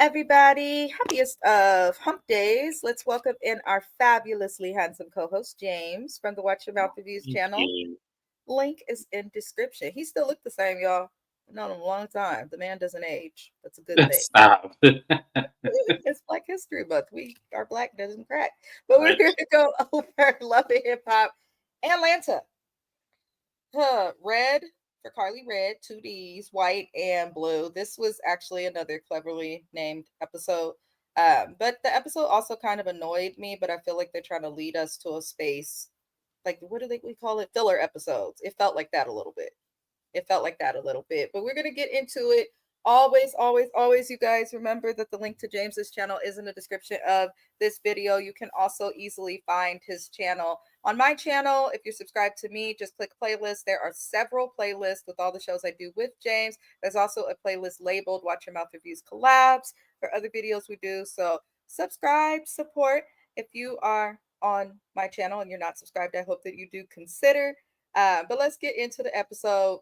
everybody. Happiest of hump days. Let's welcome in our fabulously handsome co-host, James, from the Watch Your Mouth Reviews Thank channel. you. Link is in description. He still look the same, y'all. I've known him a long time. The man doesn't age. That's a good thing. Stop. It's Black History Month. Our black doesn't crack. But we're Right. here to go over Love and Hip Hop Atlanta. Red for Carly Red, two D's, white and blue. This was actually another cleverly named episode. But the episode also kind of annoyed me, but I feel like they're trying to lead us to a space. Like, what do we call it? Filler episodes. It felt like that a little bit. But we're going to get into it. Always, always, always, you guys remember that the link to James's channel is in the description of this video. You can also easily find his channel on my channel. If you're subscribed to me, just click playlist. There are several playlists with all the shows I do with James. There's also a playlist labeled Watch Your Mouth Reviews Collabs for other videos we do. So subscribe, support. If you are on my channel and you're not subscribed, I hope that you do consider. But let's get into the episode.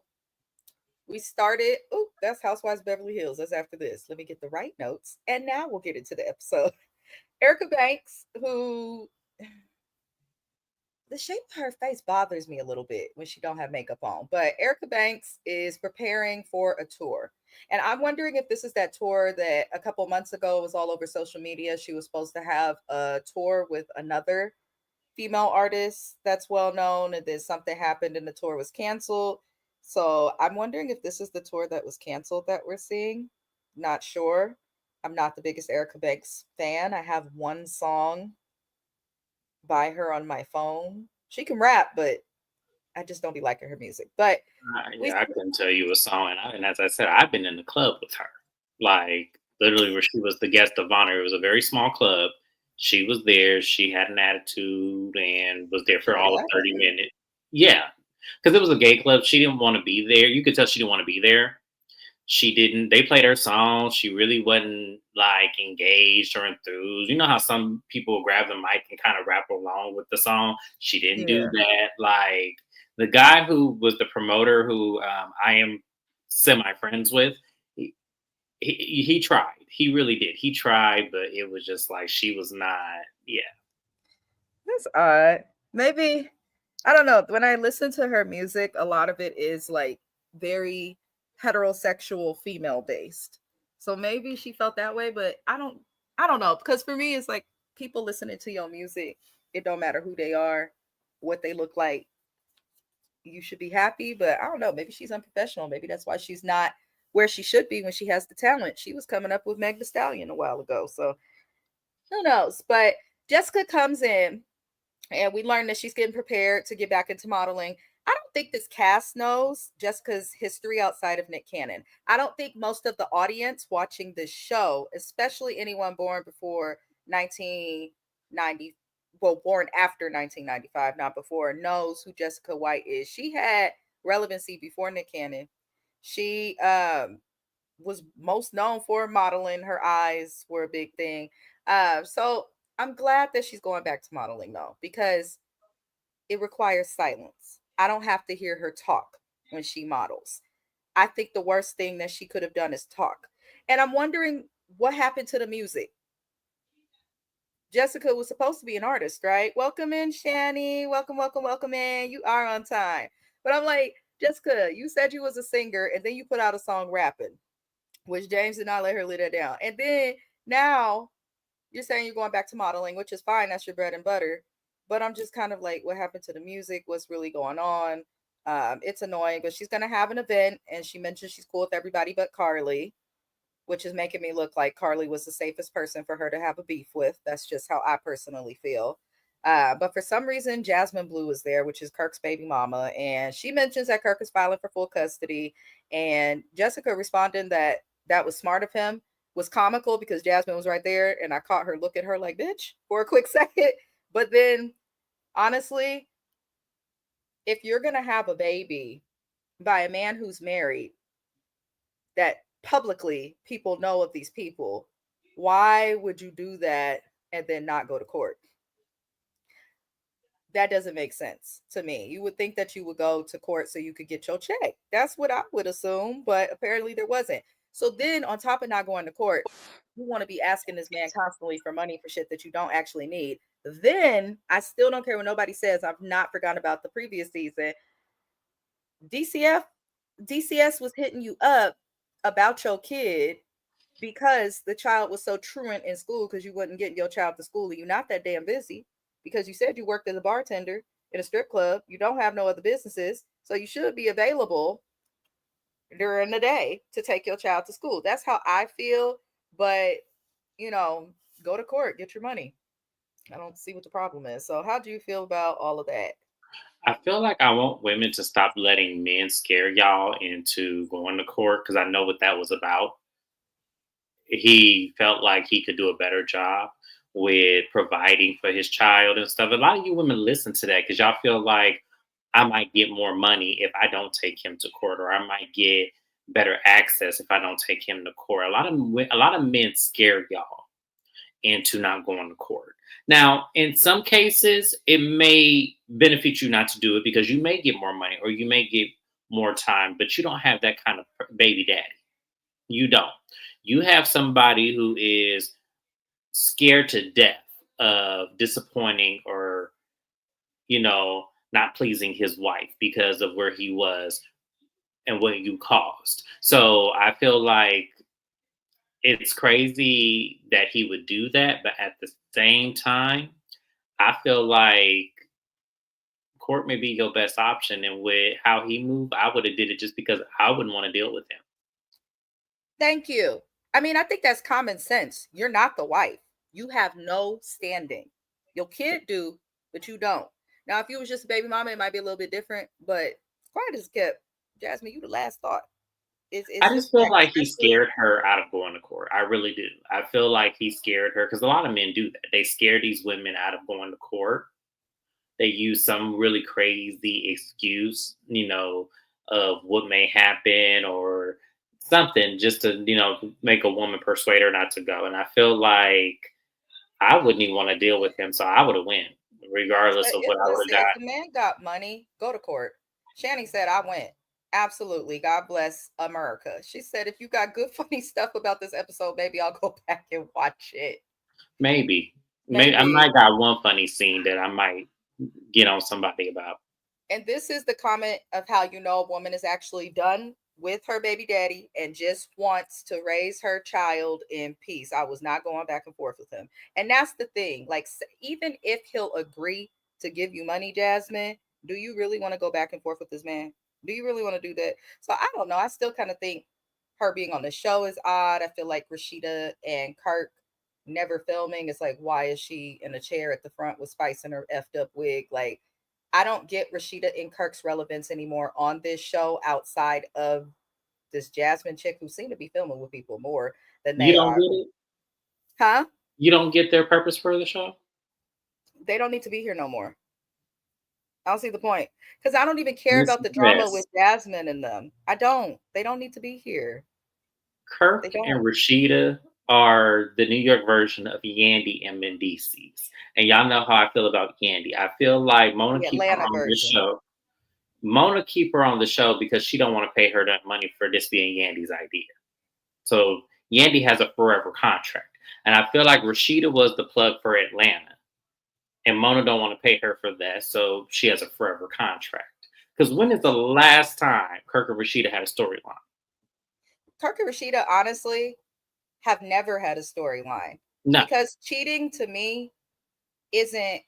We started. Oh, that's Housewives Beverly Hills. That's after this. Let me get the right notes. And now we'll get into the episode. Erica Banks, who the shape of her face bothers me a little bit when she don't have makeup on. But Erica Banks is preparing for a tour. And I'm wondering if this is that tour that a couple months ago was all over social media. She was supposed to have a tour with another female artist that's well known, and then something happened and the tour was canceled. So I'm wondering if this is the tour that was canceled that we're seeing. Not sure. I'm not the biggest Erica Banks fan. I have one song by her on my phone. She can rap, but I just don't be liking her music. But we Yeah, I couldn't tell you a song, and as I said, I've been in the club with her, like literally where she was the guest of honor. It was a very small club. She was there. She had an attitude and was there she for had all of an 30 minutes. Yeah, because it was a gay club. She didn't want to be there. You could tell she didn't want to be there. She didn't. They played her song. She really wasn't like engaged or enthused. You know how some people will grab the mic and kind of rap along with the song. She didn't do yeah. that. Like the guy who was the promoter, who I am semi friends with, he, he tried. He really did. He tried, but it was just like she was not. Yeah, That's odd. Maybe I don't know. When I listen to her music, a lot of it is like very heterosexual female based. So maybe she felt that way, but I don't know. Because for me it's like people listening to your music, it don't matter who they are, what they look like. You should be happy, but I don't know. Maybe she's unprofessional. Maybe that's why she's not where she should be when she has the talent. She was coming up with Meg Thee Stallion a while ago. So who knows? But Jessica comes in and we learn that she's getting prepared to get back into modeling. I don't think this cast knows Jessica's history outside of Nick Cannon. I don't think most of the audience watching this show, especially anyone born before 1990, well, born after 1995, not before, knows who Jessica White is. She had relevancy before Nick Cannon. She was most known for modeling. Her eyes were a big thing. So I'm glad that she's going back to modeling though, because it requires silence. I don't have to hear her talk when she models. I think the worst thing that she could have done is talk. And I'm wondering what happened to the music. Jessica was supposed to be an artist, right? Welcome in, Shani. Welcome, welcome, welcome in. You are on time. But I'm like, Jessica, you said you was a singer and then you put out a song rapping, which James did not let her lay that down. And then now you're saying you're going back to modeling, which is fine. That's your bread and butter. But I'm just kind of like, what happened to the music? What's really going on? It's annoying, but she's going to have an event. And she mentioned she's cool with everybody but Carly, which is making me look like Carly was the safest person for her to have a beef with. That's just how I personally feel. But for some reason, Jasmine Blue is there, which is Kirk's baby mama. And she mentions that Kirk is filing for full custody. And Jessica responding that that was smart of him was comical because Jasmine was right there. And I caught her look at her like, bitch, for a quick second. But then, honestly, if you're going to have a baby by a man who's married, that publicly people know of these people, why would you do that and then not go to court? That doesn't make sense to me. You would think that you would go to court so you could get your check. That's what I would assume, but apparently there wasn't. So then on top of not going to court, you want to be asking this man constantly for money for shit that you don't actually need. Then I still don't care what nobody says. I've not forgotten about the previous season. DCF, DCS was hitting you up about your kid because the child was so truant in school because you wasn't getting your child to school and you're not that damn busy because you said you worked as a bartender in a strip club. You don't have no other businesses. So you should be available during the day to take your child to school. That's how I feel. But, you know, go to court, get your money. I don't see what the problem is. So how do you feel about all of that? I feel like I want women to stop letting men scare y'all into going to court because I know what that was about. He felt like he could do a better job with providing for his child and stuff. A lot of you women listen to that because y'all feel like I might get more money if I don't take him to court, or I might get better access if I don't take him to court. A lot of men scare y'all into not going to court. Now, in some cases, it may benefit you not to do it because you may get more money or you may get more time, but you don't have that kind of baby daddy. You don't. You have somebody who is scared to death of disappointing or, not pleasing his wife because of where he was and what you caused. So I feel like it's crazy that he would do that, but at the same time, I feel like court may be your best option. And with how he moved, I would have did it just because I wouldn't want to deal with him. Thank you. I mean, I think that's common sense. You're not the wife. You have no standing. Your kid do, but you don't. Now, if you was just a baby mama, it might be a little bit different, but quiet as kept. Jasmine, you the last thought. I It's just feel respect, like he especially. scared her out of going to court. I really do. I feel like he scared her because a lot of men do that. They scare these women out of going to court. They use some really crazy excuse, of what may happen or something just to, make a woman persuade her not to go. And I feel like I wouldn't even want to deal with him. So I would have win regardless But of what I would listen, have if got. the man got money, go to court. Shani said, I went. Absolutely. God bless America. She said, if you got good, funny stuff about this episode, maybe I'll go back and watch it. Maybe I Maybe. might got one funny scene that I might get on somebody about. And this is the comment of how you know a woman is actually done with her baby daddy and just wants to raise her child in peace. I was not going back and forth with him. And that's the thing. Like, even if he'll agree to give you money, Jasmine, do you really want to go back and forth with this man? Do you really want to do that? So I don't know. I still kind of think her being on the show is odd. I feel like Rashida and Kirk never filming. It's like, why is she in a chair at the front with Spice in her effed up wig? Like, I don't get Rashida and Kirk's relevance anymore on this show outside of this Jasmine chick who seem to be filming with people more than You they don't are. get it? Huh? You don't get their purpose for the show? They don't need to be here no more. I don't see the point. Because I don't even care Miss about the drama Dress. with Jasmine and them. I don't. They don't need to be here. They Kirk and don't. Rashida are the New York version of Yandy and Mendices. And y'all know how I feel about Yandy. I feel like The Atlanta version. Mona keep her on the show because she don't want to pay her that money for this being Yandy's idea. So Yandy has a forever contract. And I feel like Rashida was the plug for Atlanta. And Mona don't want to pay her for that. So she has a forever contract. Because when is the last time Kirk and Rashida had a storyline? Kirk and Rashida, honestly, have never had a storyline. No. Because cheating to me isn't,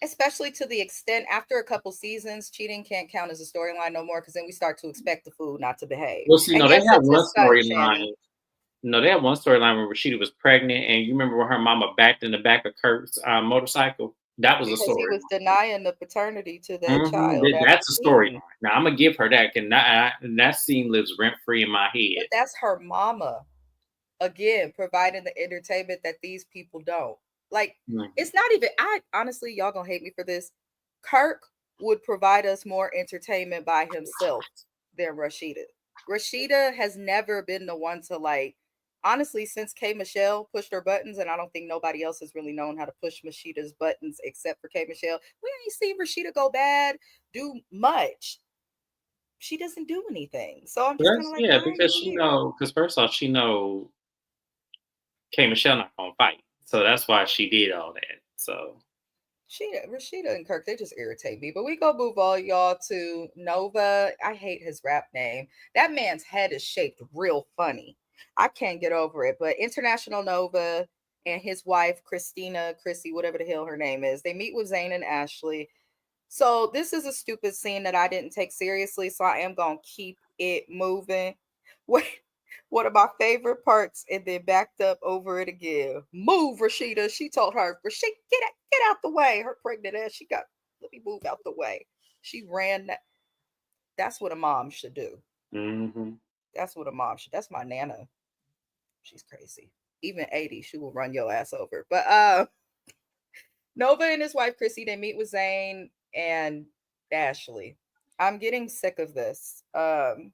especially to the extent after a couple seasons, cheating can't count as a storyline no more because then we start to expect the food not to behave. Well, see, And no, they yes, had it's one his son, Shanny. storyline. No, they had one storyline where Rashida was pregnant, and you remember when her mama backed in the back of Kurt's motorcycle? That was a Because he story. was denying the paternity to that child after That's a storyline. cheating. Now I'm gonna give her that, and that scene lives rent free in my But head. that's her mama. Again, providing the entertainment that these people don't. Like, Mhm. it's not even, I honestly, y'all gonna hate me for this. Kirk would provide us more entertainment by himself than Rashida. Rashida has never been the one to, like, honestly, since K Michelle pushed her buttons, and I don't think nobody else has really known how to push Rashida's buttons except for K Michelle. We ain't seen Rashida go bad, do much. she doesn't do anything. So I'm just kind of like, Yeah, why are because you she here? know. Because first off, she know K Michelle not gonna fight, so that's why she did all that. So Rashida and Kirk, they just irritate me. But we go move all y'all to Nova. I hate his rap name. That man's head is shaped real funny. I can't get over it. But International Nova and his wife, Chrissy, whatever the hell her name is, they meet with Zayn and Ashley. So this is a stupid scene that I didn't take seriously. So I am going to keep it moving. Wait, one of my favorite parts, and then backed up over it again. Move, Rashida. She told her, Rashida, get out the way. Her pregnant ass. Let me move out the way. She ran that. That's what a mom should do. mhm. That's what a mom should. That's my nana. She's crazy. Even 80, she will run your ass over. But Nova and his wife Chrissy, they meet with Zayn and Ashley. I'm getting sick of this. None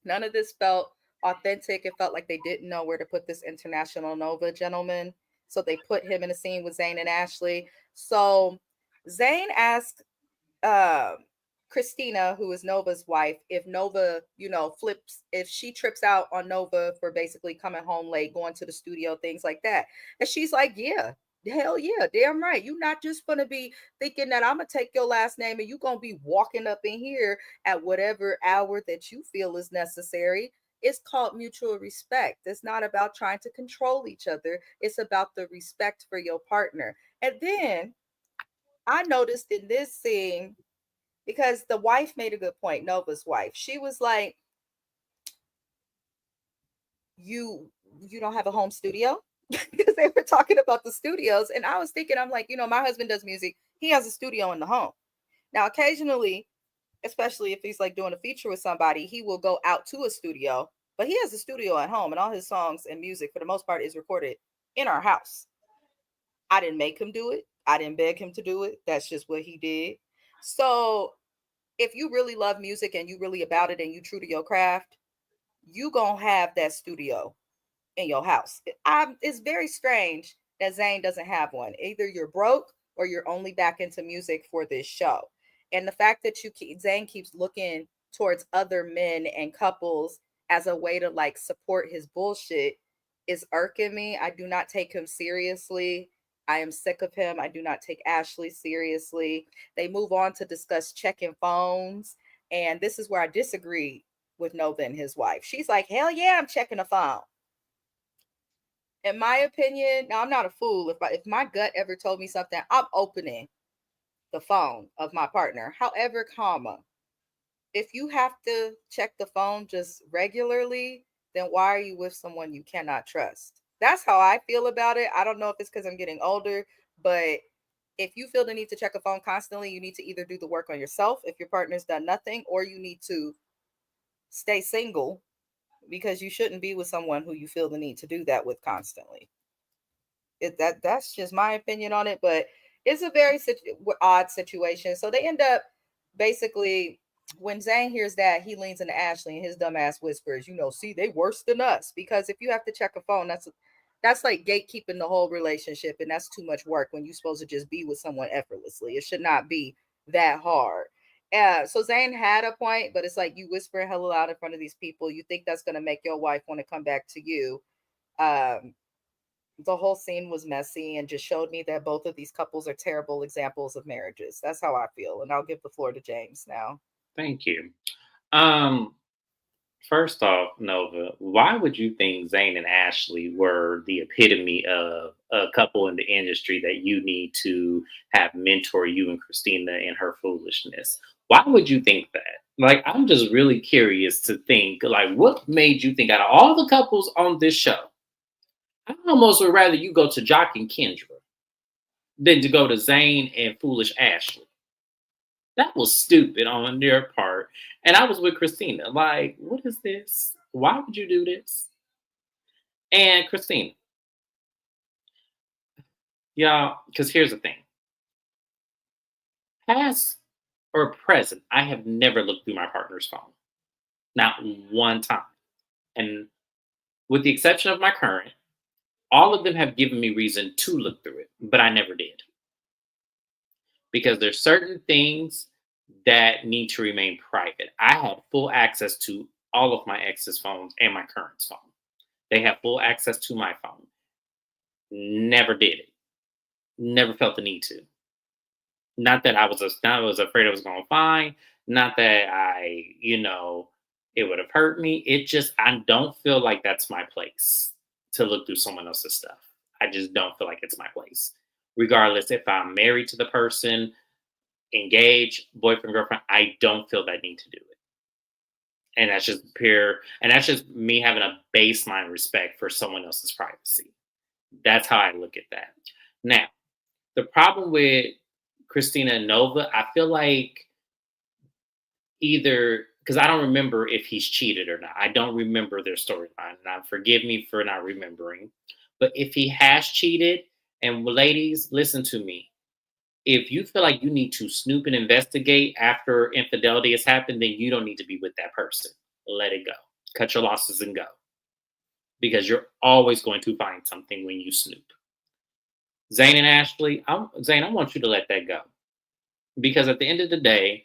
of this felt authentic. It felt like they didn't know where to put this International Nova gentleman. So they put him in a scene with Zayn and Ashley. So Zayn asked Christina, who is Nova's wife, if Nova, flips, if she trips out on Nova for basically coming home late, going to the studio, things like that. And she's like, yeah, hell yeah, damn right. You're not just gonna be thinking that I'm gonna take your last name and you're gonna be walking up in here at whatever hour that you feel is necessary. It's called mutual respect. It's not about trying to control each other. It's about the respect for your partner. And then I noticed in this scene, because the wife made a good point, Nova's wife. She was like, you don't have a home studio? Because they were talking about the studios. And I was thinking, I'm like, my husband does music. He has a studio in the home. Now, occasionally, especially if he's like doing a feature with somebody, he will go out to a studio, but he has a studio at home and all his songs and music for the most part is recorded in our house. I didn't make him do it. I didn't beg him to do it. That's just what he did. So if you really love music and you really about it and you true to your craft, you gonna have that studio in your house. It's very strange that Zayn doesn't have one. Either you're broke or you're only back into music for this show. And the fact that Zayn keeps looking towards other men and couples as a way to like support his bullshit is irking me. I do not take him seriously. I am sick of him. I do not take Ashley seriously. They move on to discuss checking phones. And this is where I disagree with Nova and his wife. She's like, hell yeah, I'm checking a phone. In my opinion, now I'm not a fool. If my gut ever told me something, I'm opening the phone of my partner. However, if you have to check the phone just regularly, then why are you with someone you cannot trust? That's how I feel about it. I don't know if it's because I'm getting older, but if you feel the need to check a phone constantly, you need to either do the work on yourself if your partner's done nothing, or you need to stay single because you shouldn't be with someone who you feel the need to do that with constantly. That's just my opinion on it, but it's a very odd situation. So they end up basically, when Zayn hears that, he leans into Ashley and his dumbass whispers, see, they worse than us. Because if you have to check a phone, that's like gatekeeping the whole relationship, and that's too much work when you're supposed to just be with someone effortlessly. It should not be that hard. So Zayn had a point, but it's like you whispering hella loud in front of these people. You think that's gonna make your wife want to come back to you. Um, the whole scene was messy and just showed me that both of these couples are terrible examples of marriages. That's how I feel. And I'll give the floor to James now. Thank you. Um, First off, Nova, why would you think Zayn and Ashley were the epitome of a couple in the industry that you need to have mentor you and Christina in her foolishness? Why would you think that? Like, I'm just really curious to think, like, what made you think out of all the couples on this show, I almost would rather you go to Jock and Kendra than to go to Zayn and Foolish Ashley. That was stupid on their part. And I was with Christina. Like, what is this? Why would you do this? And Christina, y'all, because here's the thing. Past or present, I have never looked through my partner's phone. Not one time. And with the exception of my current, all of them have given me reason to look through it, but I never did. Because there's certain things that need to remain private. I had full access to all of my ex's phones and my current phone. They have full access to my phone. Never did it. Never felt the need to. Not that I was afraid I was going to find. Not that it would have hurt me. It just I don't feel like that's my place to look through someone else's stuff. I just don't feel like it's my place. Regardless if I'm married to the person, engaged, boyfriend, girlfriend, I don't feel that need to do it. And that's just me having a baseline respect for someone else's privacy. That's how I look at that. Now, the problem with Christina and Nova, I feel like either because I don't remember if he's cheated or not. I don't remember their storyline. Now, forgive me for not remembering. But if he has cheated, and ladies, listen to me. If you feel like you need to snoop and investigate after infidelity has happened, then you don't need to be with that person. Let it go. Cut your losses and go. Because you're always going to find something when you snoop. Zayn and Ashley, Zayn, I want you to let that go. Because at the end of the day,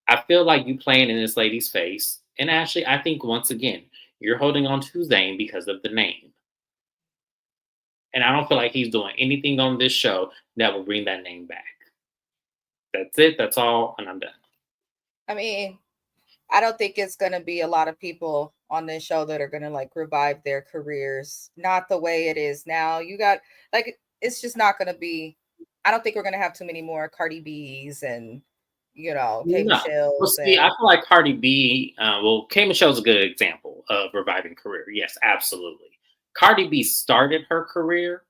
I feel like you playing in this lady's face. And Ashley, I think once again, you're holding on to Zayn because of the name. And I don't feel like he's doing anything on this show that will bring that name back. That's it. That's all. And I'm done. I mean, I don't think it's going to be a lot of people on this show that are going to like revive their careers. Not the way it is now. You got like, it's just not going to be, I don't think we're going to have too many more Cardi B's and, K No. Well, Michelle's. see, I feel like Cardi B, K Michelle's a good example of reviving career. Yes, absolutely. Cardi B started her career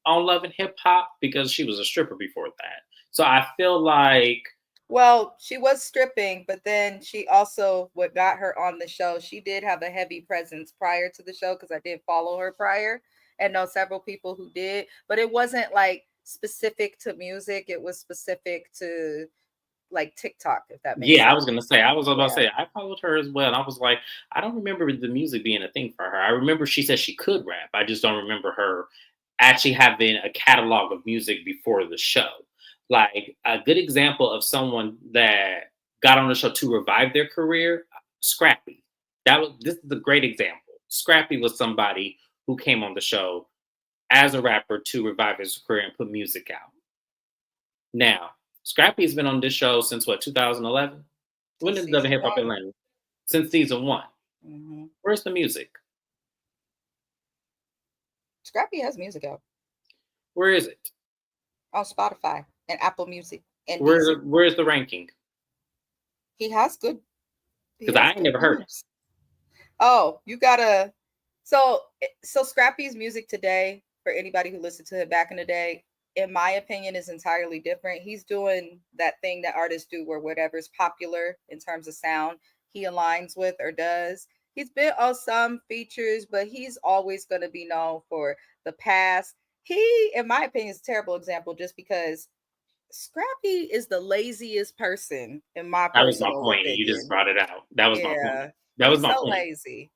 on Love and Hip Hop because she was a stripper before that. So I feel like, well, she was stripping, but then she also, what got her on the show, she did have a heavy presence prior to the show because I did follow her prior and know several people who did, but it wasn't like specific to music. It was specific to like TikTok, if that makes yeah, I sense. was gonna say, I was about to Yeah. say, I followed her as well. And I was like, I don't remember the music being a thing for her. I remember she said she could rap. I just don't remember her actually having a catalog of music before the show. Like a good example of someone that got on the show to revive their career, Scrappy. This is a great example. Scrappy was somebody who came on the show as a rapper to revive his career and put music out. Now, Scrappy's been on this show since what, 2011? When Since did Love and season Hip Hop one. Atlanta? Since season one. Mm-hmm. Where's the music? Scrappy has music out Where is it? on Spotify and Apple Music and Deezer. Where's the ranking? He has good. He Because I has ain't good never heard it. numbers. Oh, you gotta. So Scrappy's music today, for anybody who listened to it back in the day, in my opinion, is entirely different. He's doing that thing that artists do, where whatever's popular in terms of sound, he aligns with or does. He's been on some features, but he's always going to be known for the past. He, in my opinion, is a terrible example just because Scrappy is the laziest person, in my That was my personal point, and you just opinion. brought it out. That was my point. Yeah, That was he's my so point. lazy.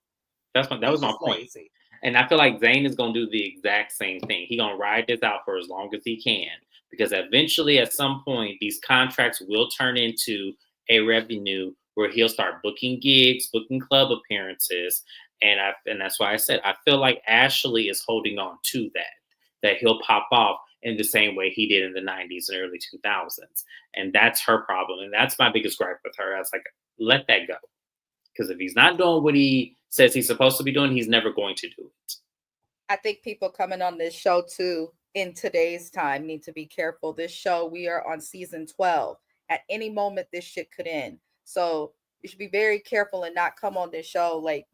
That He's was my just point. lazy. And I feel like Zayn is gonna do the exact same thing. He gonna ride this out for as long as he can, because eventually, at some point, these contracts will turn into a revenue where he'll start booking gigs, booking club appearances, and that's why I said I feel like Ashley is holding on to that he'll pop off in the same way he did in the 90s and early 2000s, and that's her problem, and that's my biggest gripe with her. I was like, let that go, because if he's not doing what he says he's supposed to be doing, he's never going to do it. I think people coming on this show too in today's time need to be careful. This show, we are on season 12. At any moment, this shit could end. So you should be very careful and not come on this show like,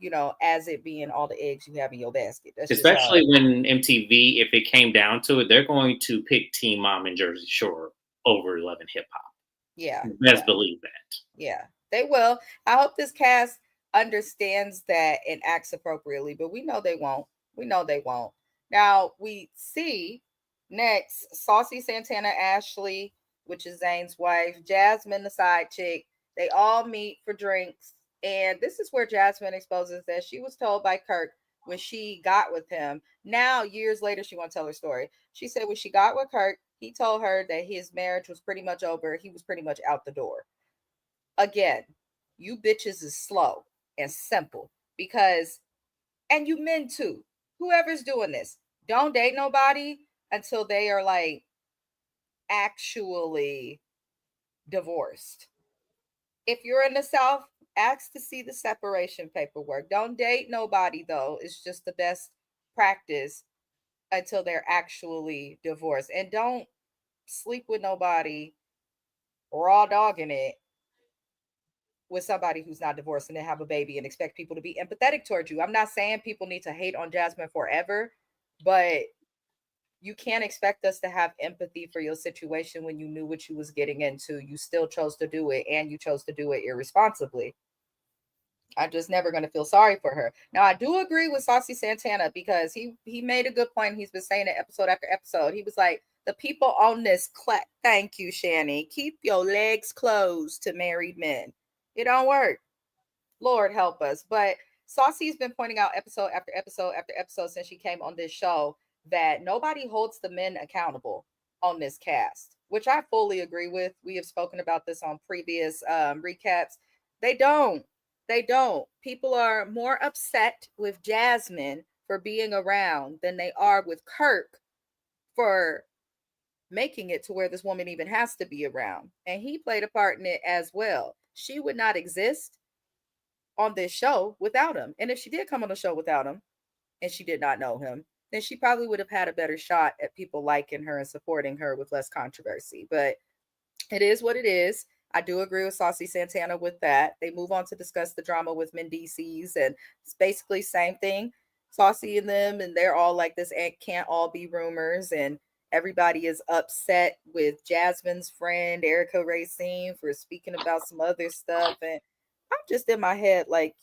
as it being all the eggs you have in your basket. That's just how. Especially when MTV, if it came down to it, they're going to pick Teen Mom and Jersey Shore over Love and Hip Hop. Yeah. Best believe that. Yeah, they will. I hope this cast understands that and acts appropriately, but we know they won't. We know they won't. Now we see next Saucy Santana Ashley, which is Zayn's wife, Jasmine, the side chick. They all meet for drinks. And this is where Jasmine exposes that she was told by Kirk when she got with him. Now, years later, she won't tell her story. She said when she got with Kirk, he told her that his marriage was pretty much over. He was pretty much out the door. Again, you bitches is slow and simple because, and you men too, whoever's doing this, don't date nobody until they are like actually divorced. If you're in the South, ask to see the separation paperwork. Don't date nobody though. It's just the best practice until they're actually divorced. And don't sleep with nobody raw dogging it with somebody who's not divorced and then have a baby and expect people to be empathetic towards you. I'm not saying people need to hate on Jasmine forever, but you can't expect us to have empathy for your situation when you knew what you was getting into. You still chose to do it, and you chose to do it irresponsibly. I'm just never going to feel sorry for her. Now, I do agree with Saucy Santana because he made a good point. He's been saying it episode after episode. He was like, the people on this thank you, Shani. Keep your legs closed to married men. It don't work. Lord help us. But Saucy's been pointing out episode after episode after episode since she came on this show that nobody holds the men accountable on this cast, which I fully agree with. We have spoken about this on previous recaps. They don't. They don't. People are more upset with Jasmine for being around than they are with Kirk for making it to where this woman even has to be around. And he played a part in it as well. She would not exist on this show without him. And if she did come on the show without him and she did not know him, then she probably would have had a better shot at people liking her and supporting her with less controversy. But it is what it is. I do agree with Saucy Santana with that. They move on to discuss the drama with Mendices, and it's basically same thing. Saucy and them, and they're all like this. It can't all be rumors, and everybody is upset with Jasmine's friend Erica Racine for speaking about some other stuff. And I'm just in my head like,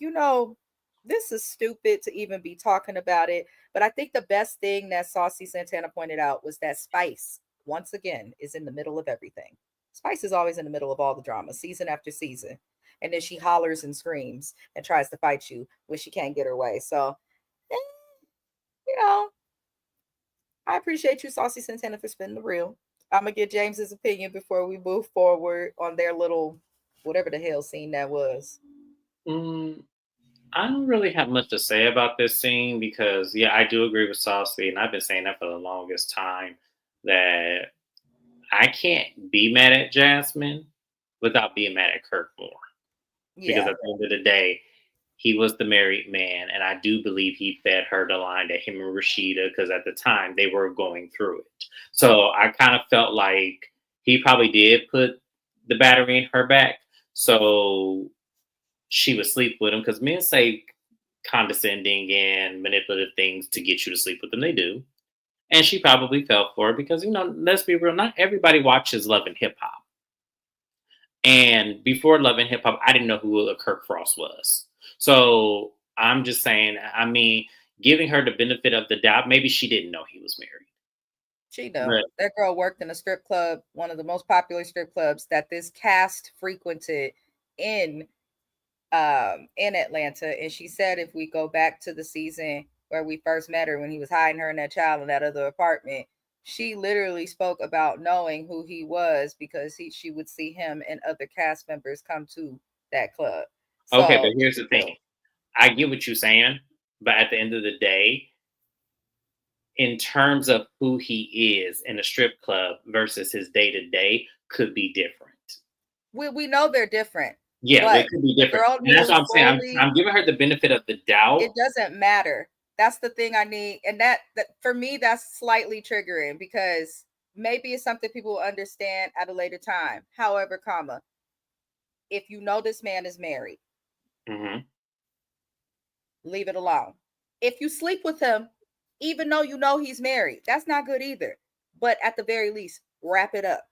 this is stupid to even be talking about it. But I think the best thing that Saucy Santana pointed out was that Spice, once again, is in the middle of everything. Spice is always in the middle of all the drama, season after season. And then she hollers and screams and tries to fight you when she can't get her way. So, eh, you know, I appreciate you, Saucy Santana, for spinning the reel. I'm going to get James's opinion before we move forward on their little, whatever the hell scene that was. Mm, I don't really have much to say about this scene because, yeah, I do agree with Saucy, and I've been saying that for the longest time that I can't be mad at Jasmine without being mad at Kirk more. Because Yeah, at the end of the day, he was the married man, and I do believe he fed her the line that him and Rashida, because at the time they were going through it. So I kind of felt like he probably did put the battery in her back, so she would sleep with him. Because men say condescending and manipulative things to get you to sleep with them. They do, and she probably fell for it because let's be real, not everybody watches Love and Hip Hop. And before Love and Hip Hop, I didn't know who Kirk Frost was. So I'm just saying, I mean, giving her the benefit of the doubt, maybe she didn't know he was married. she knew. But That girl worked in a strip club, one of the most popular strip clubs that this cast frequented in in Atlanta. And she said if we go back to the season where we first met her when he was hiding her and that child in that other apartment, she literally spoke about knowing who he was because she would see him and other cast members come to that club. okay, but So here's the thing. I get what you're saying, but at the end of the day, in terms of who he is in a strip club versus his day to day could be different. we know they're different, Yeah, but it could be the different. girl And that's knew what I'm saying. fully I'm giving her the benefit of the doubt. it doesn't matter. That's the thing I need. And that for me, that's slightly triggering because maybe it's something people will understand at a later time. However, comma, if you know this man is married, Hmm. leave it alone. If you sleep with him, even though you know he's married, that's not good either. But at the very least, wrap it up.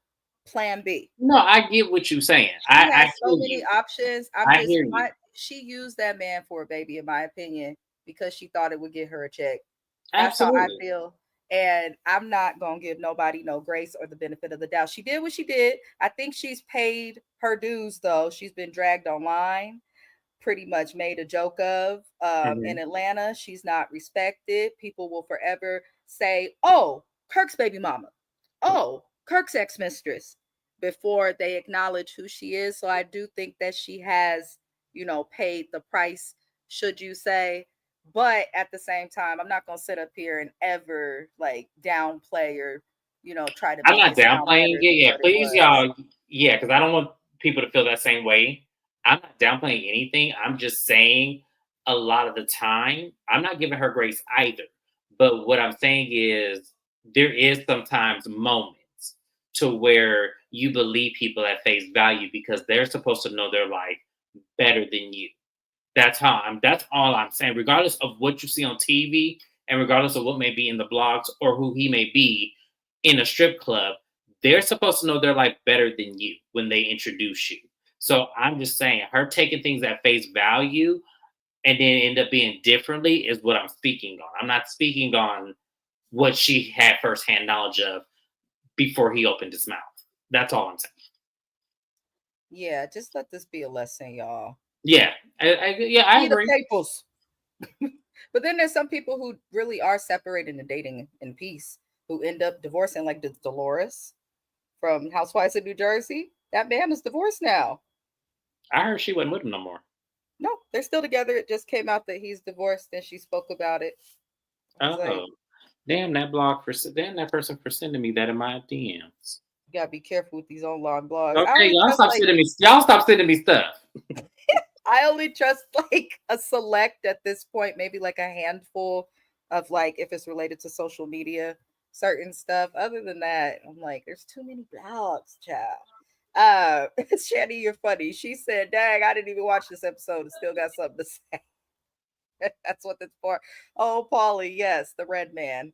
Plan B. No, I get what you're saying. She I has hear so many you. options. I hear you. She used that man for a baby, in my opinion, because she thought it would get her a check. That's how I Absolutely. feel. And I'm not gonna give nobody no grace or the benefit of the doubt. She did what she did. I think she's paid her dues though. She's been dragged online, pretty much made a joke of. In Hmm. Atlanta, she's not respected. People will forever say, "Oh, Kirk's baby mama. Oh, Kirk's ex-mistress." before they acknowledge who she is. So I do think that she has, paid the price, should you say. But at the same time, I'm not going to sit up here and ever like downplay or, try to I'm make not it sound downplaying better it. than Yeah, what it please, was. y'all. Yeah, because I don't want people to feel that same way. I'm not downplaying anything. I'm just saying a lot of the time, I'm not giving her grace either. But what I'm saying is there is sometimes moments to where you believe people at face value because they're supposed to know their life better than you. That's all I'm saying. Regardless of what you see on TV and regardless of what may be in the blogs or who he may be in a strip club, they're supposed to know their life better than you when they introduce you. So I'm just saying, her taking things at face value and then end up being differently is what I'm speaking on. I'm not speaking on what she had firsthand knowledge of before he opened his mouth. That's all I'm saying. Yeah, just let this be a lesson, y'all. Yeah, I See the agree. papers. But then there's some people who really are separated and dating in peace, who end up divorcing, like Dolores from Housewives of New Jersey. That man is divorced now. I heard she wasn't with him no more. No, they're still together. It just came out that he's divorced, and she spoke about it. I was like, Oh, damn that person for sending me that in my DMs. you gotta be careful with these online blogs. I Okay, only trust like y'all stop sending me stuff. I only trust like a select at this point, maybe like a handful of like if it's related to social media, certain stuff. Other than that, I'm like, there's too many blogs, child. Shanny, you're funny. She said, dang, I didn't even watch this episode and still got something to say. That's what it's for. Oh, Paulie, yes, the red man.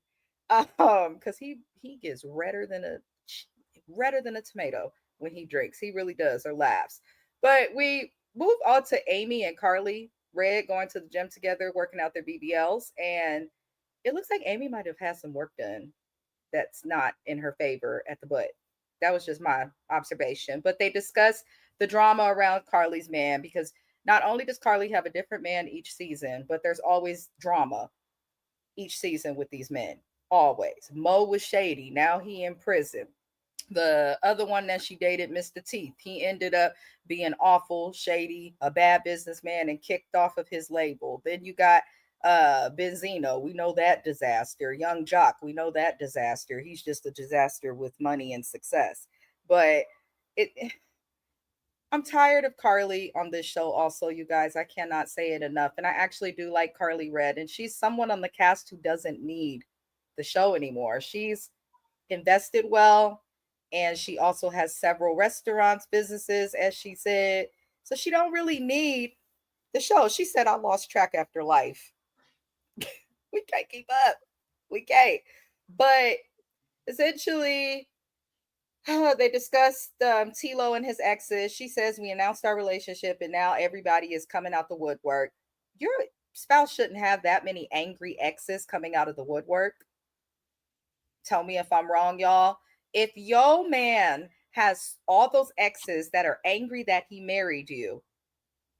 Because he gets redder than a tomato when he drinks. He really does, or laughs. But we move on to Amy and Carly Red going to the gym together, working out their BBLs, and it looks like Amy might have had some work done that's not in her favor at the butt. That was just my observation. But they discuss the drama around Carly's man because not only does Carly have a different man each season, but there's always drama each season with these men. Always. Mo was shady. Now he in prison. The other one that she dated, Mr. Teeth, he ended up being awful, shady, a bad businessman, and kicked off of his label. Then you got Benzino, we know that disaster. Young Jock, we know that disaster. He's just a disaster with money and success. But it I'm tired of Carly on this show also, you guys. I cannot say it enough. And I actually do like Carly Red, and she's someone on the cast who doesn't need the show anymore. She's invested well, and she also has several restaurants, businesses, as she said. So she don't really need the show. She said, I lost track after life. We can't keep up. We can't. But essentially, they discussed Tilo and his exes. She says, we announced our relationship and now everybody is coming out the woodwork. Your spouse shouldn't have that many angry exes coming out of the woodwork. Tell me if I'm wrong, y'all. If your man has all those exes that are angry that he married you,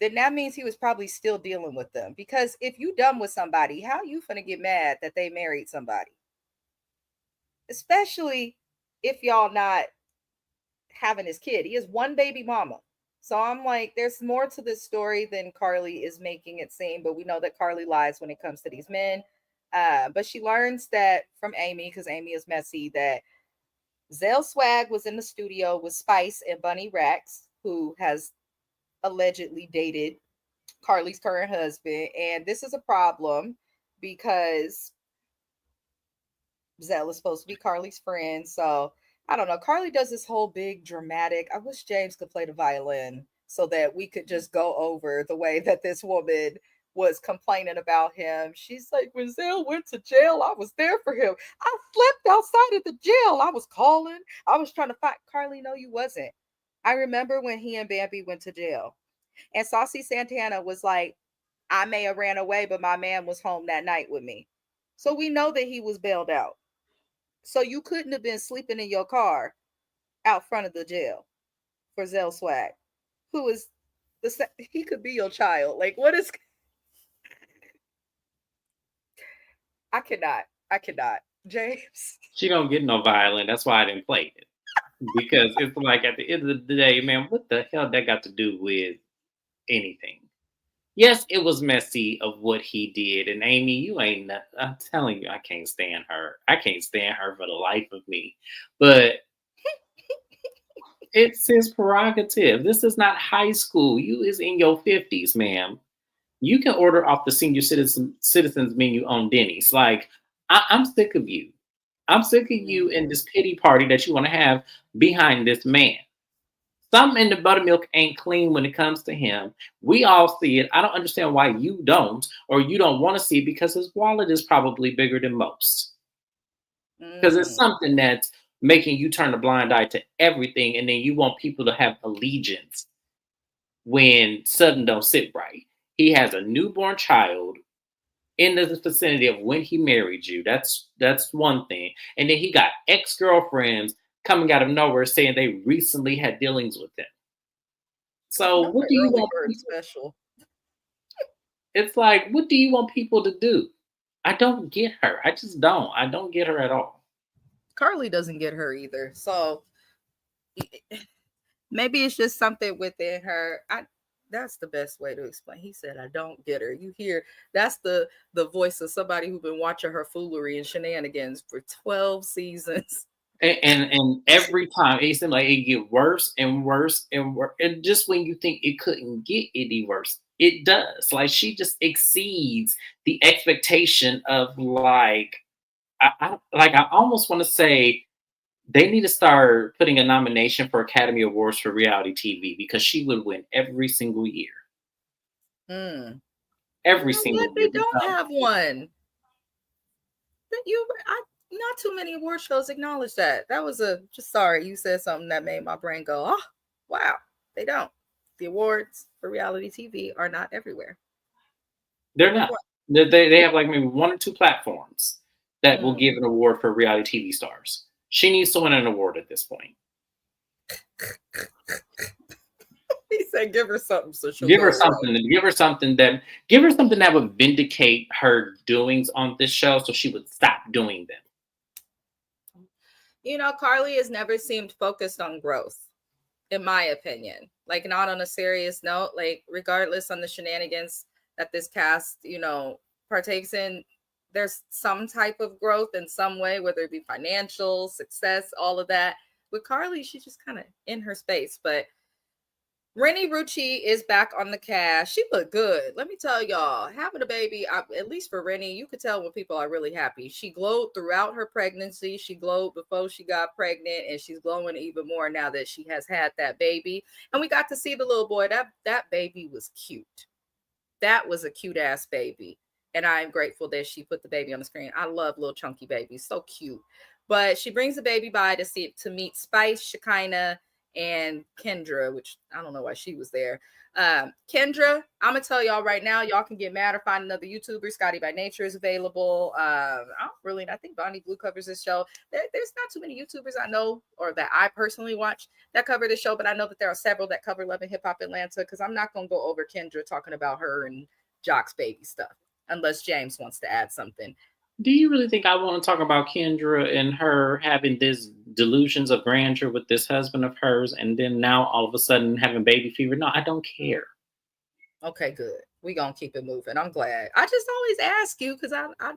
then that means he was probably still dealing with them. Because if you done with somebody, how you finna get mad that they married somebody? Especially if y'all not having his kid. He has one baby mama. So I'm like, there's more to this story than Carly is making it seem, but we know that Carly lies when it comes to these men. But she learns that from Amy, because Amy is messy, that Zell Swag was in the studio with Spice and Bunny Rax, who has allegedly dated Carly's current husband. And this is a problem because Zell is supposed to be Carly's friend. So I don't know. Carly does this whole big dramatic. I wish James could play the violin so that we could just go over the way that this woman was complaining about him. She's like, when Zell went to jail, I was there for him. I slept outside of the jail. I was calling. I was trying to find Carly. No, you wasn't. I remember when he and Bambi went to jail. And Saucy Santana was like, I may have ran away, but my man was home that night with me. So we know that he was bailed out. So you couldn't have been sleeping in your car out front of the jail for Zell Swag, who is he could be your child. Like, what is? I cannot. James. She don't get no violin. That's why I didn't play it. because it's like at the end of the day, man, what the hell that got to do with anything? Yes, it was messy of what he did, and Amy, you ain't. I'm telling you, I can't stand her. I can't stand her for the life of me. But it's his prerogative. This is not high school. You is in your 50s, ma'am. You can order off the senior citizens menu on Denny's. Like, I'm sick of you. I'm sick of you and Mhm. this pity party that you want to have behind this man. Something in the buttermilk ain't clean when it comes to him. We all see it. I don't understand why you don't, or you don't want to see it because his wallet is probably bigger than most. Because it's Mm. something that's making you turn a blind eye to everything, and then you want people to have allegiance when something don't sit right. He has a newborn child in the vicinity of when he married you. That's one thing. And then he got ex-girlfriends coming out of nowhere saying they recently had dealings with him. So Not what the do you early want bird people? special. It's like, what do you want people to do? I don't get her. I just don't. I don't get her at all. Carly doesn't get her either. So maybe it's just something within her. I That's the best way to explain. He said, "I don't get her." You hear that's the voice of somebody who's been watching her foolery and shenanigans for 12 seasons. And every time it seems like it get worse and worse and worse. And just when you think it couldn't get any worse, it does. Like she just exceeds the expectation of like I almost want to say they need to start putting a nomination for Academy Awards for reality TV because she would win every single year. Mm. You Every know what? single They year. don't have one. That you, not too many award shows acknowledge that. That was a just sorry. You said something that made my brain go, oh, wow. They don't. The awards for reality TV are not everywhere. They're Only not. one. They have like maybe one or two platforms that will Mm. give an award for reality TV stars. She needs to win an award at this point. He said, give her something so she'll Give her go away. something. Give her something that would vindicate her doings on this show, so she would stop doing them. You know, Carly has never seemed focused on growth, in my opinion. Like, not on a serious note, like, regardless on the shenanigans that this cast, partakes in, there's some type of growth in some way, whether it be financial, success, all of that. With Carly, she's just kind of in her space. But Rennie Rucci is back on the cast. She looked good. Let me tell y'all, having a baby, at least for Rennie, you could tell when people are really happy. She glowed throughout her pregnancy. She glowed before she got pregnant, and she's glowing even more now that she has had that baby. And we got to see the little boy. That baby was cute. That was a cute ass baby. And I'm grateful that she put the baby on the screen. I love little chunky babies. So cute. But she brings the baby by to meet Spice, Shekinah, and Kendra, which I don't know why she was there. Kendra, I'm gonna tell y'all right now, y'all can get mad or find another YouTuber. Scotty by Nature is available. I think Bonnie Blue covers this show. There's not too many YouTubers I know or that I personally watch that cover the show, but I know that there are several that cover Love and Hip Hop Atlanta because I'm not gonna go over Kendra talking about her and Jock's baby stuff unless James wants to add something. Do you really think I want to talk about Kendra and her having this delusions of grandeur with this husband of hers, and then now all of a sudden having baby fever? No, I don't care. Okay, good. We gonna keep it moving. I'm glad. I just always ask you because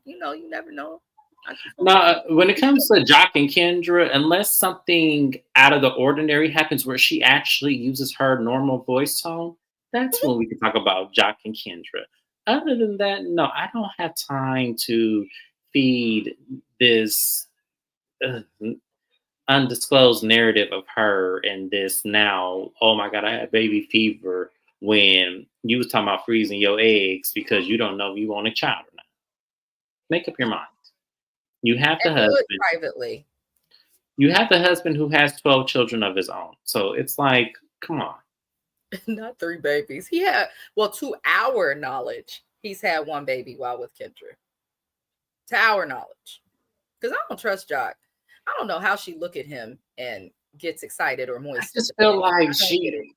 you never know. I just want to No, keep it when it moving. comes to Jock and Kendra, unless something out of the ordinary happens where she actually uses her normal voice tone, that's when we can talk about Jock and Kendra. Other than that, no, I don't have time to feed this uh, undisclosed narrative of her and this now. Oh my God, I had baby fever when you was talking about freezing your eggs because you don't know if you want a child or not. Make up your mind. You have the And do it husband. privately. You have the husband who has 12 children of his own. So it's like, come on. Not three babies. He had, well, to our knowledge, he's had one baby while with Kendra. To our knowledge. Because I don't trust Jock. I don't know how she look at him and gets excited or I moist at just the feel baby. like I don't get it.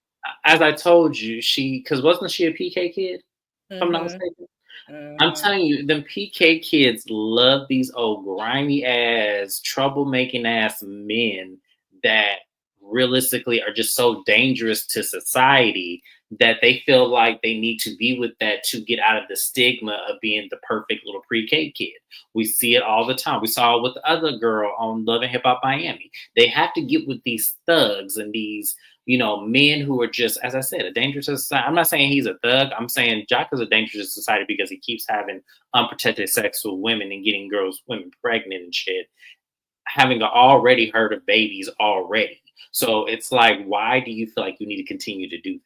as I told you, because wasn't she a PK kid, if I'm not Mm-hmm. mistaken? I'm Mm-hmm. telling you, them PK kids love these old grimy ass, troublemaking ass men that realistically are just so dangerous to society that they feel like they need to be with that to get out of the stigma of being the perfect little pre-K kid. We see it all the time. We saw it with the other girl on Love and Hip Hop Miami. They have to get with these thugs and these, men who are just, as I said, a dangerous society. I'm not saying he's a thug. I'm saying Jock is a dangerous society because he keeps having unprotected sex with women and getting women pregnant and shit, having already heard of babies already. So it's like, why do you feel like you need to continue to do that?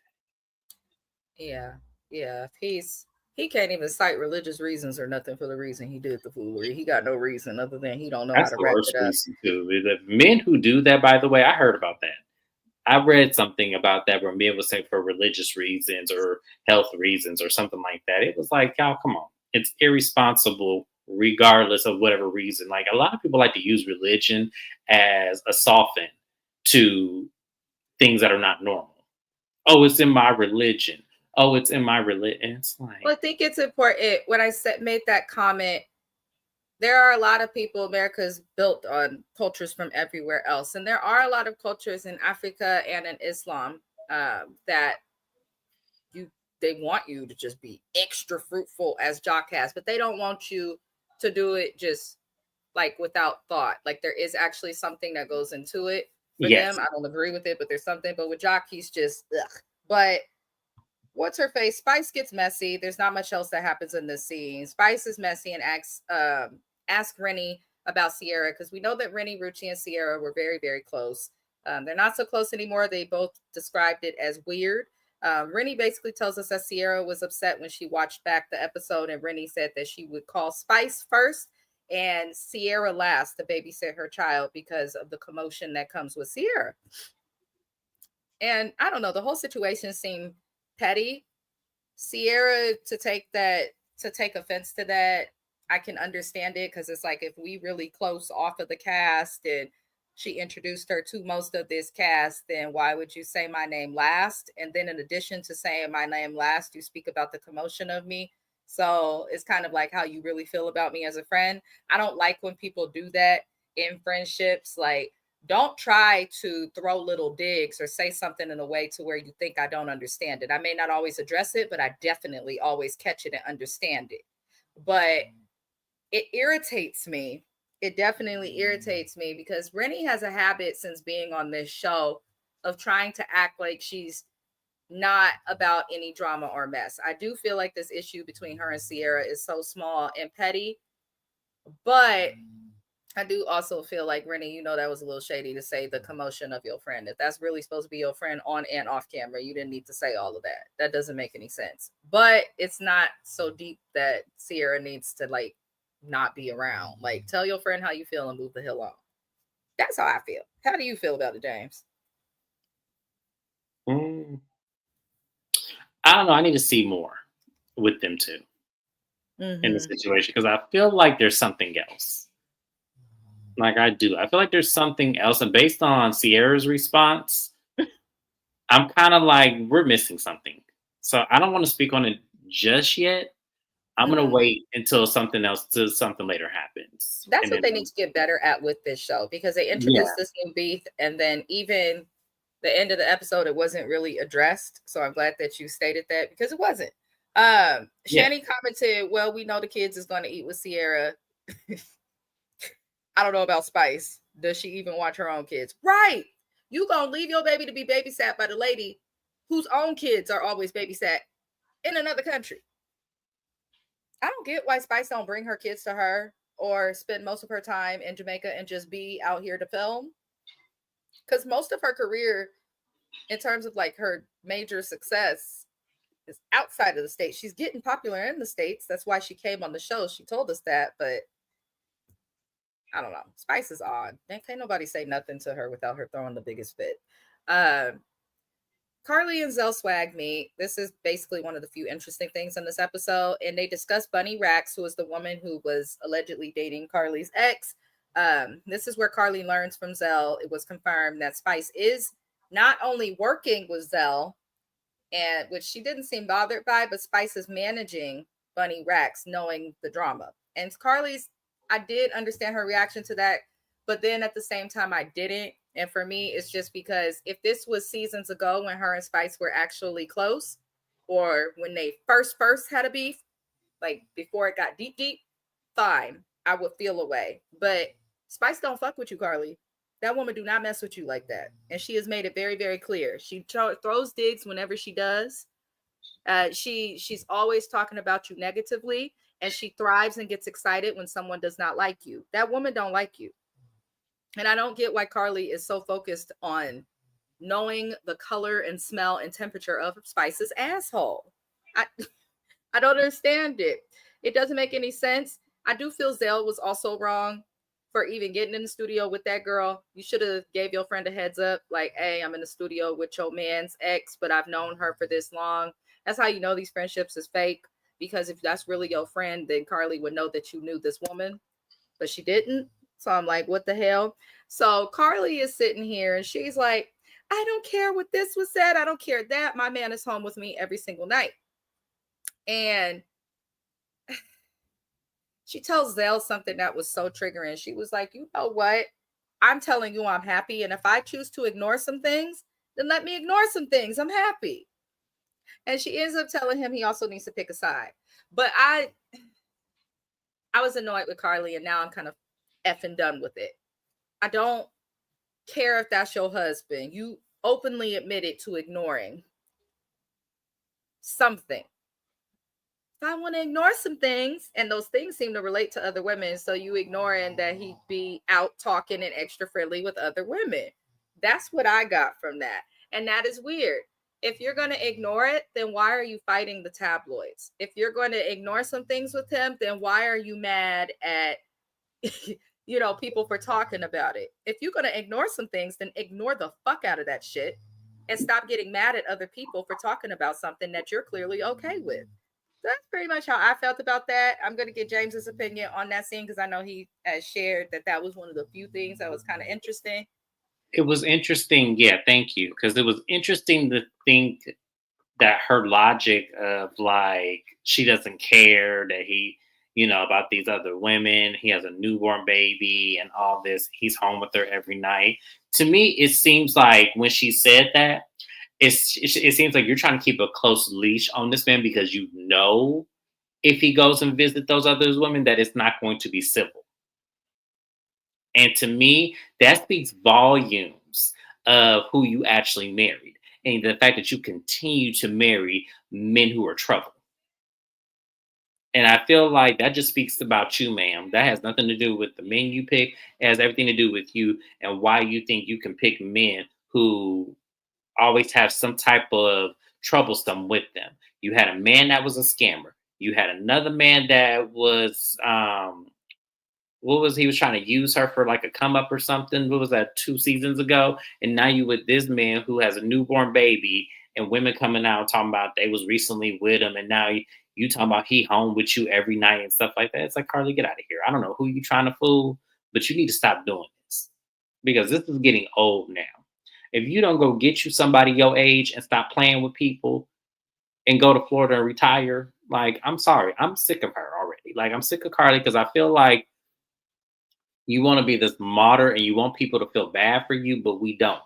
Yeah, yeah. He can't even cite religious reasons or nothing for the reason he did the foolery. He got no reason other than he don't know how That's to the wrap worst it up. reason too. The men who do that, by the way, I heard about that. I read something about that where men would say for religious reasons or health reasons or something like that. It was like, y'all, come on. It's irresponsible regardless of whatever reason. Like a lot of people like to use religion as a soften to things that are not normal. Oh, it's in my religion. Oh, it's in my religion. It's Well, I like, think it's important when I made that comment. There are a lot of people. America is built on cultures from everywhere else, and there are a lot of cultures in Africa and in Islam that you they want you to just be extra fruitful as Jock has, but they don't want you to do it just like without thought. Like there is actually something that goes into it for them. yes, I don't agree with it, but there's something. But with Jock, he's just ugh. But what's her face? Spice gets messy. There's not much else that happens in this scene. Spice is messy and ask Rennie about Sierra because we know that Rennie, Rucci, and Sierra were very, very close. They're not so close anymore. They both described it as weird. Rennie basically tells us that Sierra was upset when she watched back the episode, and Rennie said that she would call Spice first and Sierra last to babysit her child because of the commotion that comes with Sierra. And I don't know, the whole situation seemed petty. Sierra to take offense to that, I can understand it because it's like if we really close off of the cast and she introduced her to most of this cast, then why would you say my name last? And then in addition to saying my name last, you speak about the commotion of me. So it's kind of like how you really feel about me as a friend. I don't like when people do that in friendships. Like, don't try to throw little digs or say something in a way to where you think I don't understand it. I may not always address it, but I definitely always catch it and understand it. But it irritates me. It definitely irritates me because Rennie has a habit since being on this show of trying to act like she's not about any drama or mess. I do feel like this issue between her and Sierra is so small and petty, but I do also feel like Rennie, that was a little shady to say the commotion of your friend. If that's really supposed to be your friend on and off camera, you didn't need to say all of that. That doesn't make any sense. But it's not so deep that Sierra needs to like not be around. Like tell your friend how you feel and move the hell on. That's how I feel. How do you feel about it, James? mm, I don't know. I need to see more with them too in the Mm-hmm. situation because I feel like there's something else. Like I do. I feel like there's something else. And based on Sierra's response, I'm kind of like, we're missing something. So I don't want to speak on it just yet. I'm gonna Mm-hmm. wait until something later happens. That's And what then they need to get better at with this show because they yeah, introduced this new beef and then even the end of the episode it wasn't really addressed, so I'm glad that you stated that because it wasn't. yeah. Shani commented, well, we know the kids is going to eat with Sierra. I don't know about Spice. Does she even watch her own kids? Right, you gonna leave your baby to be babysat by the lady whose own kids are always babysat in another country? I don't get why Spice don't bring her kids to her or spend most of her time in Jamaica and just be out here to film, because most of her career in terms of like her major success is outside of the states. She's getting popular in the states. That's why she came on the show. She told us that, but I don't know. Spice is odd. Can't nobody say nothing to her without her throwing the biggest fit. Uh, Carly and Zell swag meet. This is basically one of the few interesting things in this episode. And they discuss Bunny Rax, who is the woman who was allegedly dating Carly's ex. This is where Carly learns from Zell. It was confirmed that Spice is not only working with Zell, and which she didn't seem bothered by, but Spice is managing Bunny Rax, knowing the drama. And Carly's, I did understand her reaction to that but then at the same time I didn't. And for me, it's just because if this was seasons ago when her and Spice were actually close, or when they first had a beef, like before it got deep, fine, I would feel away. But Spice don't fuck with you, Carly. That woman do not mess with you like that, and she has made it very, very clear. She throws digs whenever she does. She's always talking about you negatively, and she thrives and gets excited when someone does not like you. That woman don't like you, and I don't get why Carly is so focused on knowing the color and smell and temperature of Spice's asshole. I I don't understand it. It doesn't make any sense. I do feel Zell was also wrong for even getting in the studio with that girl. You should have gave your friend a heads up, like, hey, I'm in the studio with your man's ex, but I've known her for this long. That's how you know these friendships is fake. Because if that's really your friend, then Carly would know that you knew this woman, but she didn't. So I'm like, what the hell? So Carly is sitting here and she's like, I don't care what this was said. I don't care that. My man is home with me every single night. And she tells Zell something that was so triggering. She was like, you know what? I'm telling you I'm happy. And if I choose to ignore some things, then let me ignore some things. I'm happy. And she ends up telling him he also needs to pick a side. But I was annoyed with Carly, and now I'm kind of effing done with it. I don't care if that's your husband. You openly admitted to ignoring something. If I want to ignore some things, and those things seem to relate to other women, so you ignoring that he'd be out talking and extra friendly with other women. That's what I got from that. And that is weird. If you're going to ignore it, then why are you fighting the tabloids? If you're going to ignore some things with him, then why are you mad at people for talking about it? If you're going to ignore some things, then ignore the fuck out of that shit and stop getting mad at other people for talking about something that you're clearly okay with. That's pretty much how I felt about that. I'm going to get James's opinion on that scene because I know he has shared that was one of the few things that was kind of interesting. It was interesting. Yeah, thank you. Because it was interesting to think that her logic of like she doesn't care that about these other women, he has a newborn baby and all this, he's home with her every night. To me, it seems like when she said that, it seems like you're trying to keep a close leash on this man because if he goes and visit those other women that it's not going to be civil. And to me, that speaks volumes of who you actually married and the fact that you continue to marry men who are trouble. And I feel like that just speaks about you, ma'am. That has nothing to do with the men you pick. It has everything to do with you and why you think you can pick men who always have some type of troublesome with them. You had a man that was a scammer. You had another man that was what was he was trying to use her for like a come up or something. What was that 2 seasons ago? And now you with this man who has a newborn baby and women coming out talking about they was recently with him and now you talking about he home with you every night and stuff like that. It's like, Carly, get out of here. I don't know who you trying to fool, but you need to stop doing this because this is getting old now. If you don't go get you somebody your age and stop playing with people and go to Florida and retire, like, I'm sorry, I'm sick of her already. Like, I'm sick of Carly because I feel like you want to be this martyr and you want people to feel bad for you, but we don't.